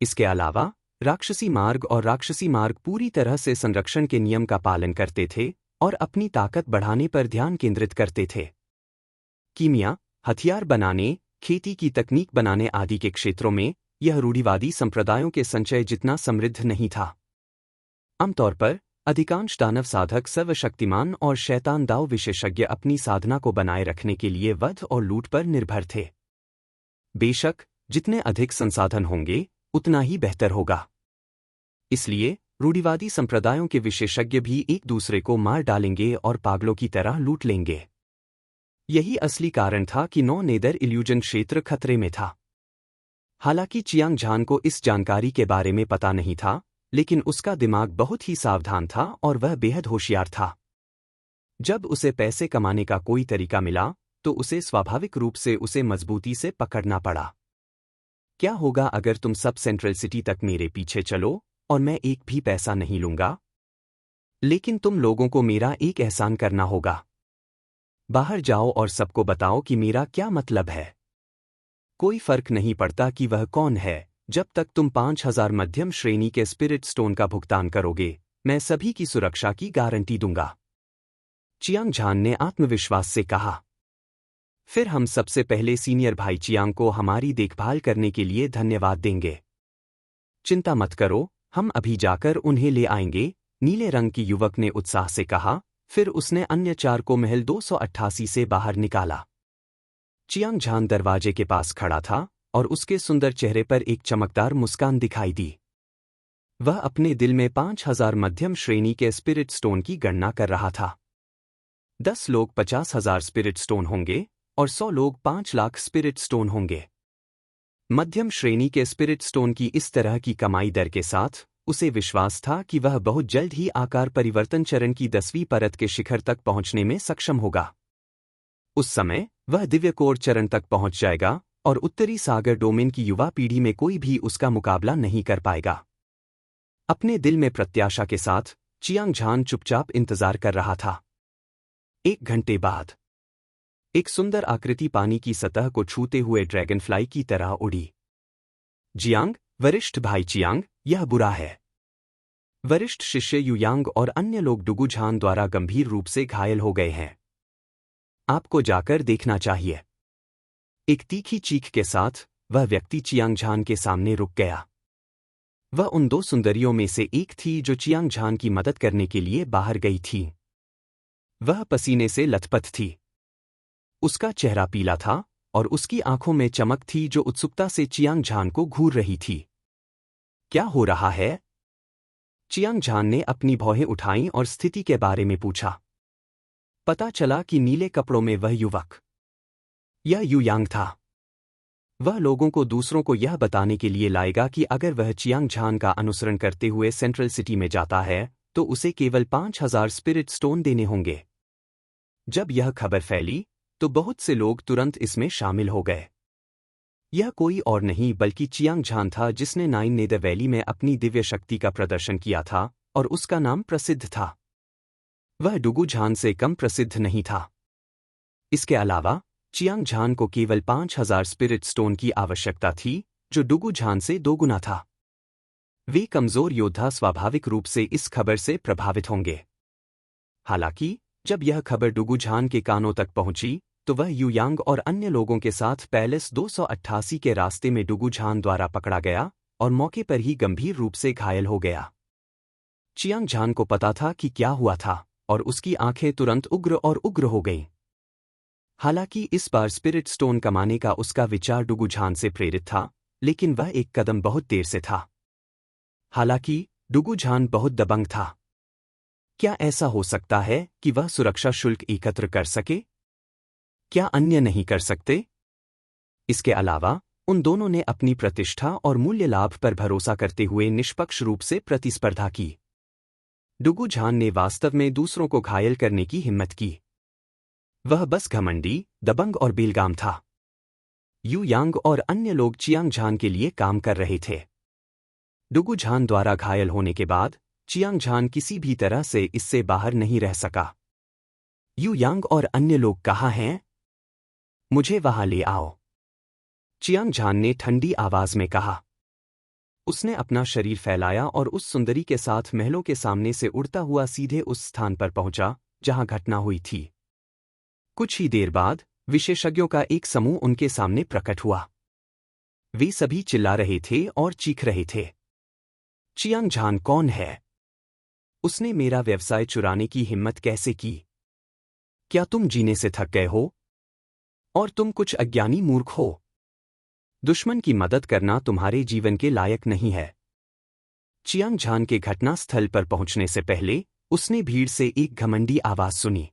इसके अलावा राक्षसी मार्ग और राक्षसी मार्ग पूरी तरह से संरक्षण के नियम का पालन करते थे और अपनी ताकत बढ़ाने पर ध्यान केंद्रित करते थे। कीमिया, हथियार बनाने, खेती की तकनीक बनाने आदि के क्षेत्रों में यह रूढ़िवादी संप्रदायों के संचय जितना समृद्ध नहीं था। आमतौर पर अधिकांश दानव साधक सर्वशक्तिमान और शैतान दाव विशेषज्ञ अपनी साधना को बनाए रखने के लिए वध और लूट पर निर्भर थे। बेशक, जितने अधिक संसाधन होंगे, उतना ही बेहतर होगा। इसलिए रूढ़िवादी संप्रदायों के विशेषज्ञ भी एक दूसरे को मार डालेंगे और पागलों की तरह लूट लेंगे। यही असली कारण था कि 9 नेदर इल्यूजन क्षेत्र खतरे में था। हालांकि चियांग झान को इस जानकारी के बारे में पता नहीं था, लेकिन उसका दिमाग बहुत ही सावधान था और वह बेहद होशियार था। जब उसे पैसे कमाने का कोई तरीका मिला, तो उसे स्वाभाविक रूप से उसे मजबूती से पकड़ना पड़ा। क्या होगा अगर तुम सब सेंट्रल सिटी तक मेरे पीछे चलो और मैं एक भी पैसा नहीं लूंगा? लेकिन तुम लोगों को मेरा एक एहसान करना होगा। बाहर जाओ और सबको बताओ कि मेरा क्या मतलब है। कोई फर्क नहीं पड़ता कि वह कौन है, जब तक तुम 5000 मध्यम श्रेणी के स्पिरिट स्टोन का भुगतान करोगे, मैं सभी की सुरक्षा की गारंटी दूंगा। चियांग झान ने आत्मविश्वास से कहा। फिर हम सबसे पहले सीनियर भाई चियांग को हमारी देखभाल करने के लिए धन्यवाद देंगे। चिंता मत करो, हम अभी जाकर उन्हें ले आएंगे, नीले रंग की युवक ने उत्साह से कहा। फिर उसने अन्य 4 को महल 288 से बाहर निकाला। चियांग झान दरवाजे के पास खड़ा था और उसके सुंदर चेहरे पर एक चमकदार मुस्कान दिखाई दी। वह अपने दिल में 5000 मध्यम श्रेणी के स्पिरिट स्टोन की गणना कर रहा था। 10 लोग 50,000 स्पिरिट स्टोन होंगे और 100 लोग 5 लाख स्पिरिट स्टोन होंगे। मध्यम श्रेणी के स्पिरिट स्टोन की इस तरह की कमाई दर के साथ उसे विश्वास था कि वह बहुत जल्द ही आकार परिवर्तन चरण की 10वीं परत के शिखर तक पहुंचने में सक्षम होगा। उस समय वह दिव्य कोर चरण तक पहुंच जाएगा और उत्तरी सागर डोमेन की युवा पीढ़ी में कोई भी उसका मुकाबला नहीं कर पाएगा। अपने दिल में प्रत्याशा के साथ चियांग झान चुपचाप इंतजार कर रहा था। 1 घंटे बाद एक सुंदर आकृति पानी की सतह को छूते हुए ड्रैगनफ्लाई की तरह उड़ी। जियांग, वरिष्ठ भाई चियांग, यह बुरा है। वरिष्ठ शिष्य युयांग और अन्य लोग डुगुझान द्वारा गंभीर रूप से घायल हो गए हैं। आपको जाकर देखना चाहिए। एक तीखी चीख के साथ वह व्यक्ति चियांगझान के सामने रुक गया। वह उन दो सुंदरियों में से एक थी जो चियांगझान की मदद करने के लिए बाहर गई थी। वह पसीने से लथपथ थी। उसका चेहरा पीला था और उसकी आंखों में चमक थी जो उत्सुकता से चियांगझान को घूर रही थी। क्या हो रहा है? चियांगझान ने अपनी भौहें उठाईं और स्थिति के बारे में पूछा। पता चला कि नीले कपड़ों में वह युवक, यह युयांग था। वह लोगों को दूसरों को यह बताने के लिए लाएगा कि अगर वह चियांगझान का अनुसरण करते हुए सेंट्रल सिटी में जाता है तो उसे केवल 5000 स्पिरिट स्टोन देने होंगे। जब यह खबर फैली तो बहुत से लोग तुरंत इसमें शामिल हो गए। यह कोई और नहीं बल्कि चियांगझान था जिसने नाइन नेदर वैली में अपनी दिव्य शक्ति का प्रदर्शन किया था और उसका नाम प्रसिद्ध था। वह डुगुझान से कम प्रसिद्ध नहीं था। इसके अलावा चियांगझान को केवल 5000 स्पिरिट स्टोन की आवश्यकता थी, जो डुगुझान से दोगुना था। वे कमजोर योद्धा स्वाभाविक रूप से इस खबर से प्रभावित होंगे। हालांकि जब यह खबर डुगुझान के कानों तक पहुंची तो वह युयांग और अन्य लोगों के साथ पैलेस 288 के रास्ते में डुगुझान द्वारा पकड़ा गया और मौके पर ही गंभीर रूप से घायल हो गया। चियांगझान को पता था कि क्या हुआ था और उसकी आंखें तुरंत उग्र और उग्र हो गईं। हालांकि इस बार स्पिरिट स्टोन कमाने का उसका विचार डुगुझान से प्रेरित था, लेकिन वह एक कदम बहुत देर से था। हालांकि डुगुझान बहुत दबंग था। क्या ऐसा हो सकता है कि वह सुरक्षा शुल्क एकत्र कर सके? क्या अन्य नहीं कर सकते? इसके अलावा उन दोनों ने अपनी प्रतिष्ठा और मूल्य लाभ पर भरोसा करते हुए निष्पक्ष रूप से प्रतिस्पर्धा की। डुगुझान ने वास्तव में दूसरों को घायल करने की हिम्मत की। वह बस घमंडी, दबंग और बेलगाम था। युयांग और अन्य लोग चियांगझान के लिए काम कर रहे थे। डुगुझान द्वारा घायल होने के बाद चियांगझान किसी भी तरह से इससे बाहर नहीं रह सका। युयांग और अन्य लोग कहाँ हैं? मुझे वहां ले आओ, चियांगझान ने ठंडी आवाज में कहा। उसने अपना शरीर फैलाया और उस सुंदरी के साथ महलों के सामने से उड़ता हुआ सीधे उस स्थान पर पहुंचा जहां घटना हुई थी। कुछ ही देर बाद विशेषज्ञों का एक समूह उनके सामने प्रकट हुआ। वे सभी चिल्ला रहे थे और चीख रहे थे, चियांगझान कौन है? उसने मेरा व्यवसाय चुराने की हिम्मत कैसे की? क्या तुम जीने से थक गए हो? और तुम कुछ अज्ञानी मूर्ख हो। दुश्मन की मदद करना तुम्हारे जीवन के लायक नहीं है। चियांगझान के घटनास्थल पर पहुंचने से पहले उसने भीड़ से एक घमंडी आवाज सुनी।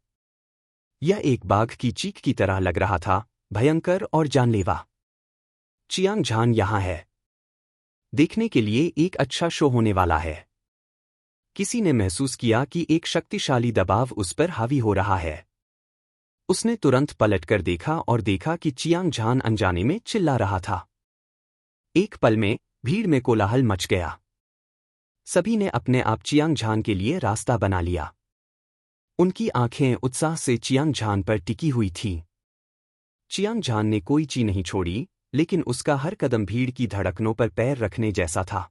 यह एक बाघ की चीख की तरह लग रहा था, भयंकर और जानलेवा। चियांगझान यहाँ है। देखने के लिए एक अच्छा शो होने वाला है। किसी ने महसूस किया कि एक शक्तिशाली दबाव उस पर हावी हो रहा है। उसने तुरंत पलटकर देखा और देखा कि चियांगझान अनजाने में चिल्ला रहा था। एक पल में भीड़ में कोलाहल मच गया। सभी ने अपने आप चियांगझान के लिए रास्ता बना लिया। उनकी आंखें उत्साह से चियांगझान पर टिकी हुई थीं। चियांगझान ने कोई चीज नहीं छोड़ी, लेकिन उसका हर कदम भीड़ की धड़कनों पर पैर रखने जैसा था।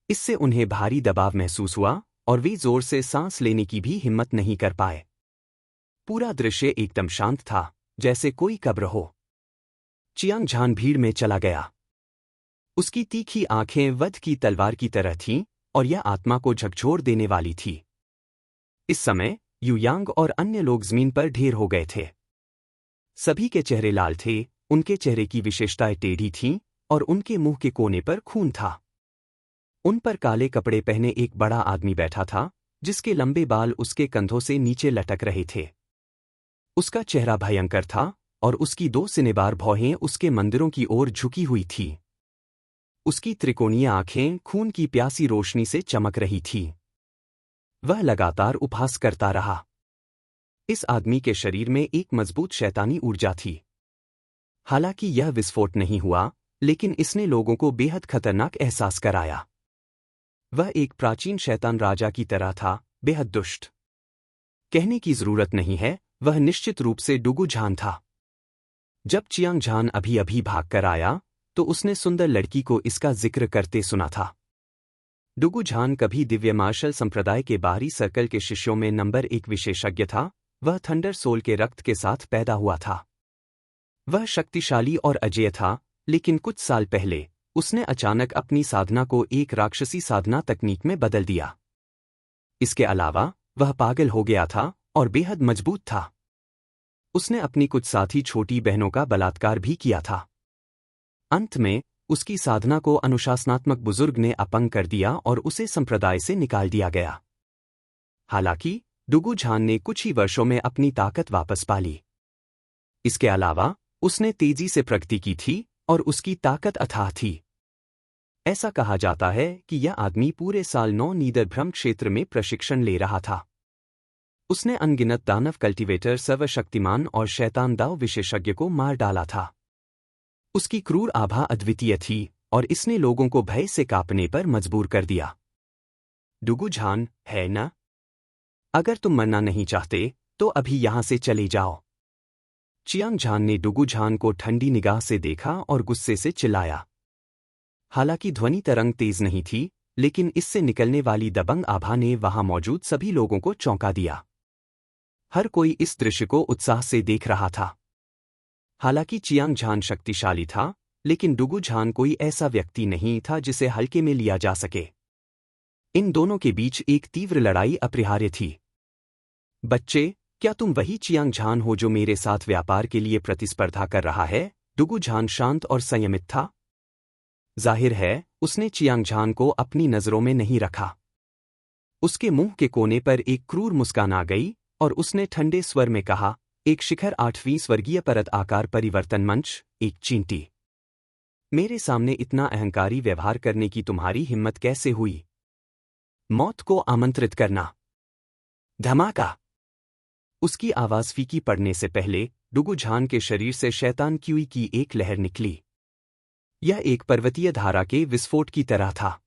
इससे उन्हें भारी दबाव महसूस हुआ और वे जोर से सांस लेने की भी हिम्मत नहीं कर पाए। पूरा दृश्य एकदम शांत था, जैसे कोई कब्र हो। चियांगझान भीड़ में चला गया। उसकी तीखी आंखें वध की तलवार की तरह थीं और यह आत्मा को झकझोर देने वाली थी। इस समय युयांग और अन्य लोग जमीन पर ढेर हो गए थे। सभी के चेहरे लाल थे, उनके चेहरे की विशेषताएं टेढ़ी थीं और उनके मुंह के कोने पर खून था। उन पर काले कपड़े पहने एक बड़ा आदमी बैठा था, जिसके लंबे बाल उसके कंधों से नीचे लटक रहे थे। उसका चेहरा भयंकर था और उसकी दो सिनेबार भौहें उसके मंदिरों की ओर झुकी हुई थीं। उसकी त्रिकोणीय आंखें खून की प्यासी रोशनी से चमक रही थीं। वह लगातार उपहास करता रहा। इस आदमी के शरीर में एक मजबूत शैतानी ऊर्जा थी। हालांकि यह विस्फोट नहीं हुआ, लेकिन इसने लोगों को बेहद खतरनाक एहसास कराया। वह एक प्राचीन शैतान राजा की तरह था, बेहद दुष्ट। कहने की जरूरत नहीं है, वह निश्चित रूप से डुगुझान था। जब चियांगझान अभी अभी भागकर आया, तो उसने सुंदर लड़की को इसका जिक्र करते सुना था। डुगु झान कभी दिव्य मार्शल संप्रदाय के बाहरी सर्कल के शिष्यों में नंबर 1 विशेषज्ञ था। वह थंडर सोल के रक्त के साथ पैदा हुआ था। वह शक्तिशाली और अजेय था, लेकिन कुछ साल पहले उसने अचानक अपनी साधना को एक राक्षसी साधना तकनीक में बदल दिया। इसके अलावा वह पागल हो गया था और बेहद मजबूत था। उसने अपनी कुछ साथी छोटी बहनों का बलात्कार भी किया था। अंत में उसकी साधना को अनुशासनात्मक बुजुर्ग ने अपंग कर दिया और उसे संप्रदाय से निकाल दिया गया। हालांकि डुगु झान ने कुछ ही वर्षों में अपनी ताकत वापस पा ली। इसके अलावा उसने तेजी से प्रगति की थी और उसकी ताकत अथाह थी। ऐसा कहा जाता है कि यह आदमी पूरे साल 9 नीदरभ्रम क्षेत्र में प्रशिक्षण ले रहा था। उसने अनगिनत दानव कल्टीवेटर, सर्वशक्तिमान और शैतान दाव विशेषज्ञ को मार डाला था। उसकी क्रूर आभा अद्वितीय थी और इसने लोगों को भय से कांपने पर मजबूर कर दिया। डुगु झान, है ना? अगर तुम मरना नहीं चाहते तो अभी यहां से चले जाओ। चियांग झान ने डुगु झान को ठंडी निगाह से देखा और गुस्से से चिल्लाया। हालांकि ध्वनि तरंग तेज नहीं थी, लेकिन इससे निकलने वाली दबंग आभा ने वहां मौजूद सभी लोगों को चौंका दिया। हर कोई इस दृश्य को उत्साह से देख रहा था। हालांकि चियांग झान शक्तिशाली था, लेकिन डुगु झान कोई ऐसा व्यक्ति नहीं था जिसे हल्के में लिया जा सके। इन दोनों के बीच एक तीव्र लड़ाई अपरिहार्य थी। बच्चे, क्या तुम वही चियांग झान हो जो मेरे साथ व्यापार के लिए प्रतिस्पर्धा कर रहा है? डुगु झान शांत और संयमित था। जाहिर है उसने चियांग झान को अपनी नजरों में नहीं रखा। उसके मुंह के कोने पर एक क्रूर मुस्कान आ गई और उसने ठंडे स्वर में कहा, एक शिखर 8वीं स्वर्गीय परत आकार परिवर्तन मंच, एक चींटी। मेरे सामने इतना अहंकारी व्यवहार करने की तुम्हारी हिम्मत कैसे हुई? मौत को आमंत्रित करना। धमाका। उसकी आवाज फीकी पड़ने से पहले डुगु झान के शरीर से शैतान क्यूई की एक लहर निकली। यह एक पर्वतीय धारा के विस्फोट की तरह था।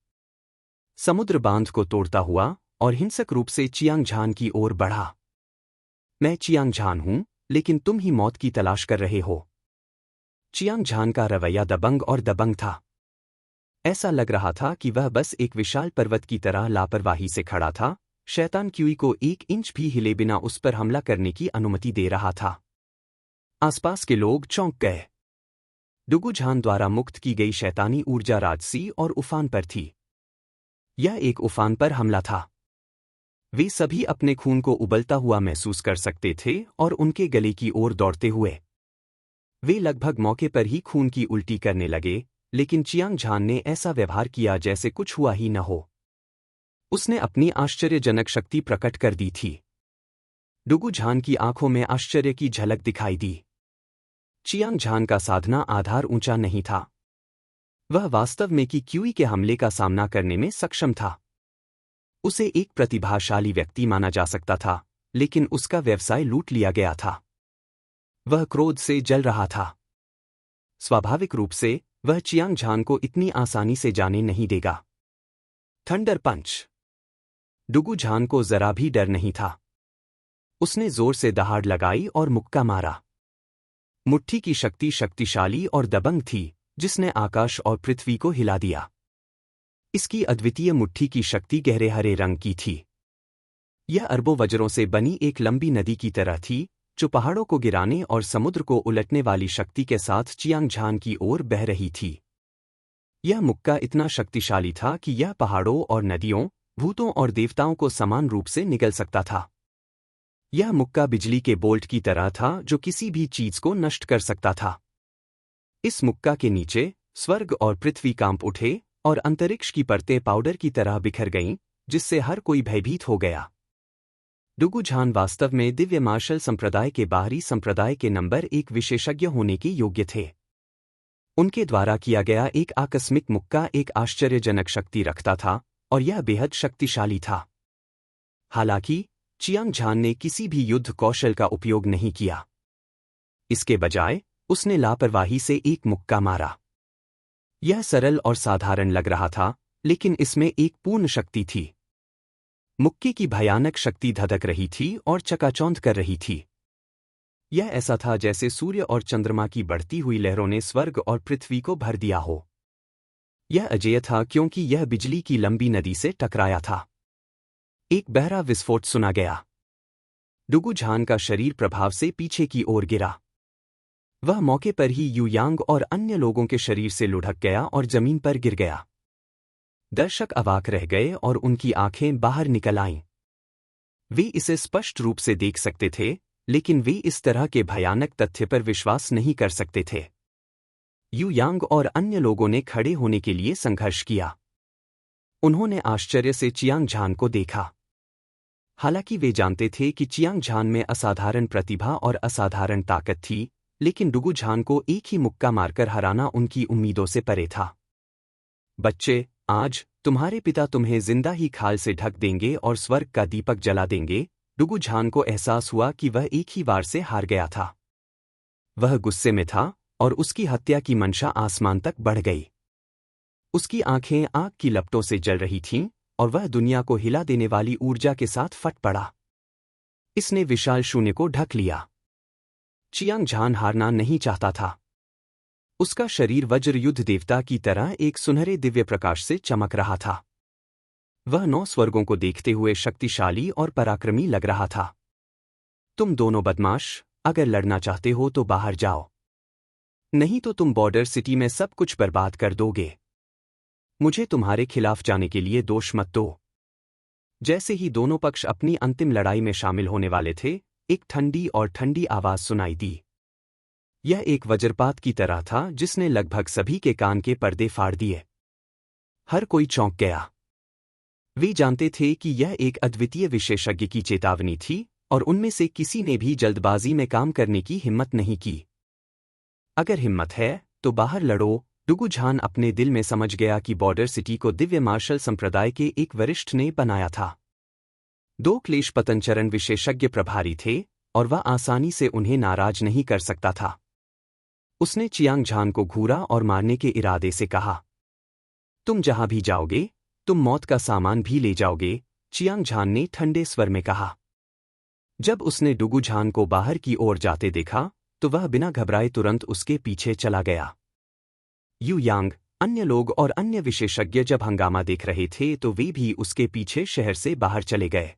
समुद्र बांध को तोड़ता हुआ और हिंसक रूप से चियांग झान की ओर बढ़ा। मैं चियांग झान हूं, लेकिन तुम ही मौत की तलाश कर रहे हो। चियांग झान का रवैया दबंग और दबंग था। ऐसा लग रहा था कि वह बस एक विशाल पर्वत की तरह लापरवाही से खड़ा था, शैतान क्यूई को 1 इंच भी हिले बिना उस पर हमला करने की अनुमति दे रहा था। आसपास के लोग चौंक गए। डुगु झान द्वारा मुक्त की गई शैतानी ऊर्जा राजसी और उफान पर थी। यह एक उफान पर हमला था। वे सभी अपने खून को उबलता हुआ महसूस कर सकते थे और उनके गले की ओर दौड़ते हुए वे लगभग मौके पर ही खून की उल्टी करने लगे, लेकिन चियांग झान ने ऐसा व्यवहार किया जैसे कुछ हुआ ही न हो। उसने अपनी आश्चर्यजनक शक्ति प्रकट कर दी थी। डुगु झान की आंखों में आश्चर्य की झलक दिखाई दी। चियांग झान का साधना आधार ऊंचा नहीं था। वह वास्तव में कि क्यूई के हमले का सामना करने में सक्षम था। उसे एक प्रतिभाशाली व्यक्ति माना जा सकता था, लेकिन उसका व्यवसाय लूट लिया गया था। वह क्रोध से जल रहा था। स्वाभाविक रूप से वह चियांग झान को इतनी आसानी से जाने नहीं देगा। थंडर पंच। डुगु झान को जरा भी डर नहीं था। उसने जोर से दहाड़ लगाई और मुक्का मारा। मुट्ठी की शक्ति शक्तिशाली और दबंग थी, जिसने आकाश और पृथ्वी को हिला दिया। इसकी अद्वितीय मुट्ठी की शक्ति गहरे हरे रंग की थी। यह अरबों वज्रों से बनी एक लंबी नदी की तरह थी, जो पहाड़ों को गिराने और समुद्र को उलटने वाली शक्ति के साथ चियांग झान की ओर बह रही थी। यह मुक्का इतना शक्तिशाली था कि यह पहाड़ों और नदियों, भूतों और देवताओं को समान रूप से निगल सकता था। यह मुक्का बिजली के बोल्ट की तरह था जो किसी भी चीज को नष्ट कर सकता था। इस मुक्का के नीचे स्वर्ग और पृथ्वी कांप उठे और अंतरिक्ष की परतें पाउडर की तरह बिखर गईं, जिससे हर कोई भयभीत हो गया। डुगु झान वास्तव में दिव्य मार्शल संप्रदाय के बाहरी संप्रदाय के नंबर 1 विशेषज्ञ होने के योग्य थे। उनके द्वारा किया गया एक आकस्मिक मुक्का एक आश्चर्यजनक शक्ति रखता था और यह बेहद शक्तिशाली था। हालांकि चियांग झान ने किसी भी युद्ध कौशल का उपयोग नहीं किया। इसके बजाय उसने लापरवाही से एक मुक्का मारा। यह सरल और साधारण लग रहा था, लेकिन इसमें एक पूर्ण शक्ति थी। मुक्के की भयानक शक्ति धधक रही थी और चकाचौंध कर रही थी। यह ऐसा था जैसे सूर्य और चंद्रमा की बढ़ती हुई लहरों ने स्वर्ग और पृथ्वी को भर दिया हो। यह अजेय था क्योंकि यह बिजली की लंबी नदी से टकराया था। एक बहरा विस्फोट सुना गया। डुगु झान का शरीर प्रभाव से पीछे की ओर गिरा। वह मौके पर ही यू यांग और अन्य लोगों के शरीर से लुढ़क गया और जमीन पर गिर गया। दर्शक अवाक रह गए और उनकी आंखें बाहर निकल आईं। वे इसे स्पष्ट रूप से देख सकते थे, लेकिन वे इस तरह के भयानक तथ्य पर विश्वास नहीं कर सकते थे। यू यांग और अन्य लोगों ने खड़े होने के लिए संघर्ष किया। उन्होंने आश्चर्य से चियांग झान को देखा। हालांकि वे जानते थे कि चियांग झान में असाधारण प्रतिभा और असाधारण ताकत थी, लेकिन डुगु झान को एक ही मुक्का मारकर हराना उनकी उम्मीदों से परे था। बच्चे, आज तुम्हारे पिता तुम्हें जिंदा ही खाल से ढक देंगे और स्वर्ग का दीपक जला देंगे। डुगु झान को एहसास हुआ कि वह एक ही वार से हार गया था। वह गुस्से में था और उसकी हत्या की मंशा आसमान तक बढ़ गई। उसकी आंखें आग की लपटों से जल रही थीं और वह दुनिया को हिला देने वाली ऊर्जा के साथ फट पड़ा। इसने विशाल शून्य को ढक लिया। चियांग झान हारना नहीं चाहता था। उसका शरीर वज्र युद्ध देवता की तरह एक सुनहरे दिव्य प्रकाश से चमक रहा था। वह 9 स्वर्गों को देखते हुए शक्तिशाली और पराक्रमी लग रहा था। तुम दोनों बदमाश, अगर लड़ना चाहते हो तो बाहर जाओ। नहीं तो तुम बॉर्डर सिटी में सब कुछ बर्बाद कर दोगे। मुझे तुम्हारे खिलाफ जाने के लिए दोष मत दो। जैसे ही दोनों पक्ष अपनी अंतिम लड़ाई में शामिल होने वाले थे, एक ठंडी और ठंडी आवाज सुनाई दी। यह एक वज्रपात की तरह था जिसने लगभग सभी के कान के पर्दे फाड़ दिए। हर कोई चौंक गया। वे जानते थे कि यह एक अद्वितीय विशेषज्ञ की चेतावनी थी और उनमें से किसी ने भी जल्दबाजी में काम करने की हिम्मत नहीं की। अगर हिम्मत है तो बाहर लड़ो। डुगु झान अपने दिल में समझ गया कि बॉर्डर सिटी को दिव्य मार्शल संप्रदाय के एक वरिष्ठ ने बनाया था। 2 क्लेश पतनचरण विशेषज्ञ प्रभारी थे और वह आसानी से उन्हें नाराज नहीं कर सकता था। उसने चियांग झान को घूरा और मारने के इरादे से कहा, तुम जहां भी जाओगे, तुम मौत का सामान भी ले जाओगे। चियांग झान ने ठंडे स्वर में कहा। जब उसने डुगु झान को बाहर की ओर जाते देखा, तो वह बिना घबराए तुरंत उसके पीछे चला गया। यू यांग, अन्य लोग और अन्य विशेषज्ञ जब हंगामा देख रहे थे तो वे भी उसके पीछे शहर से बाहर चले गए।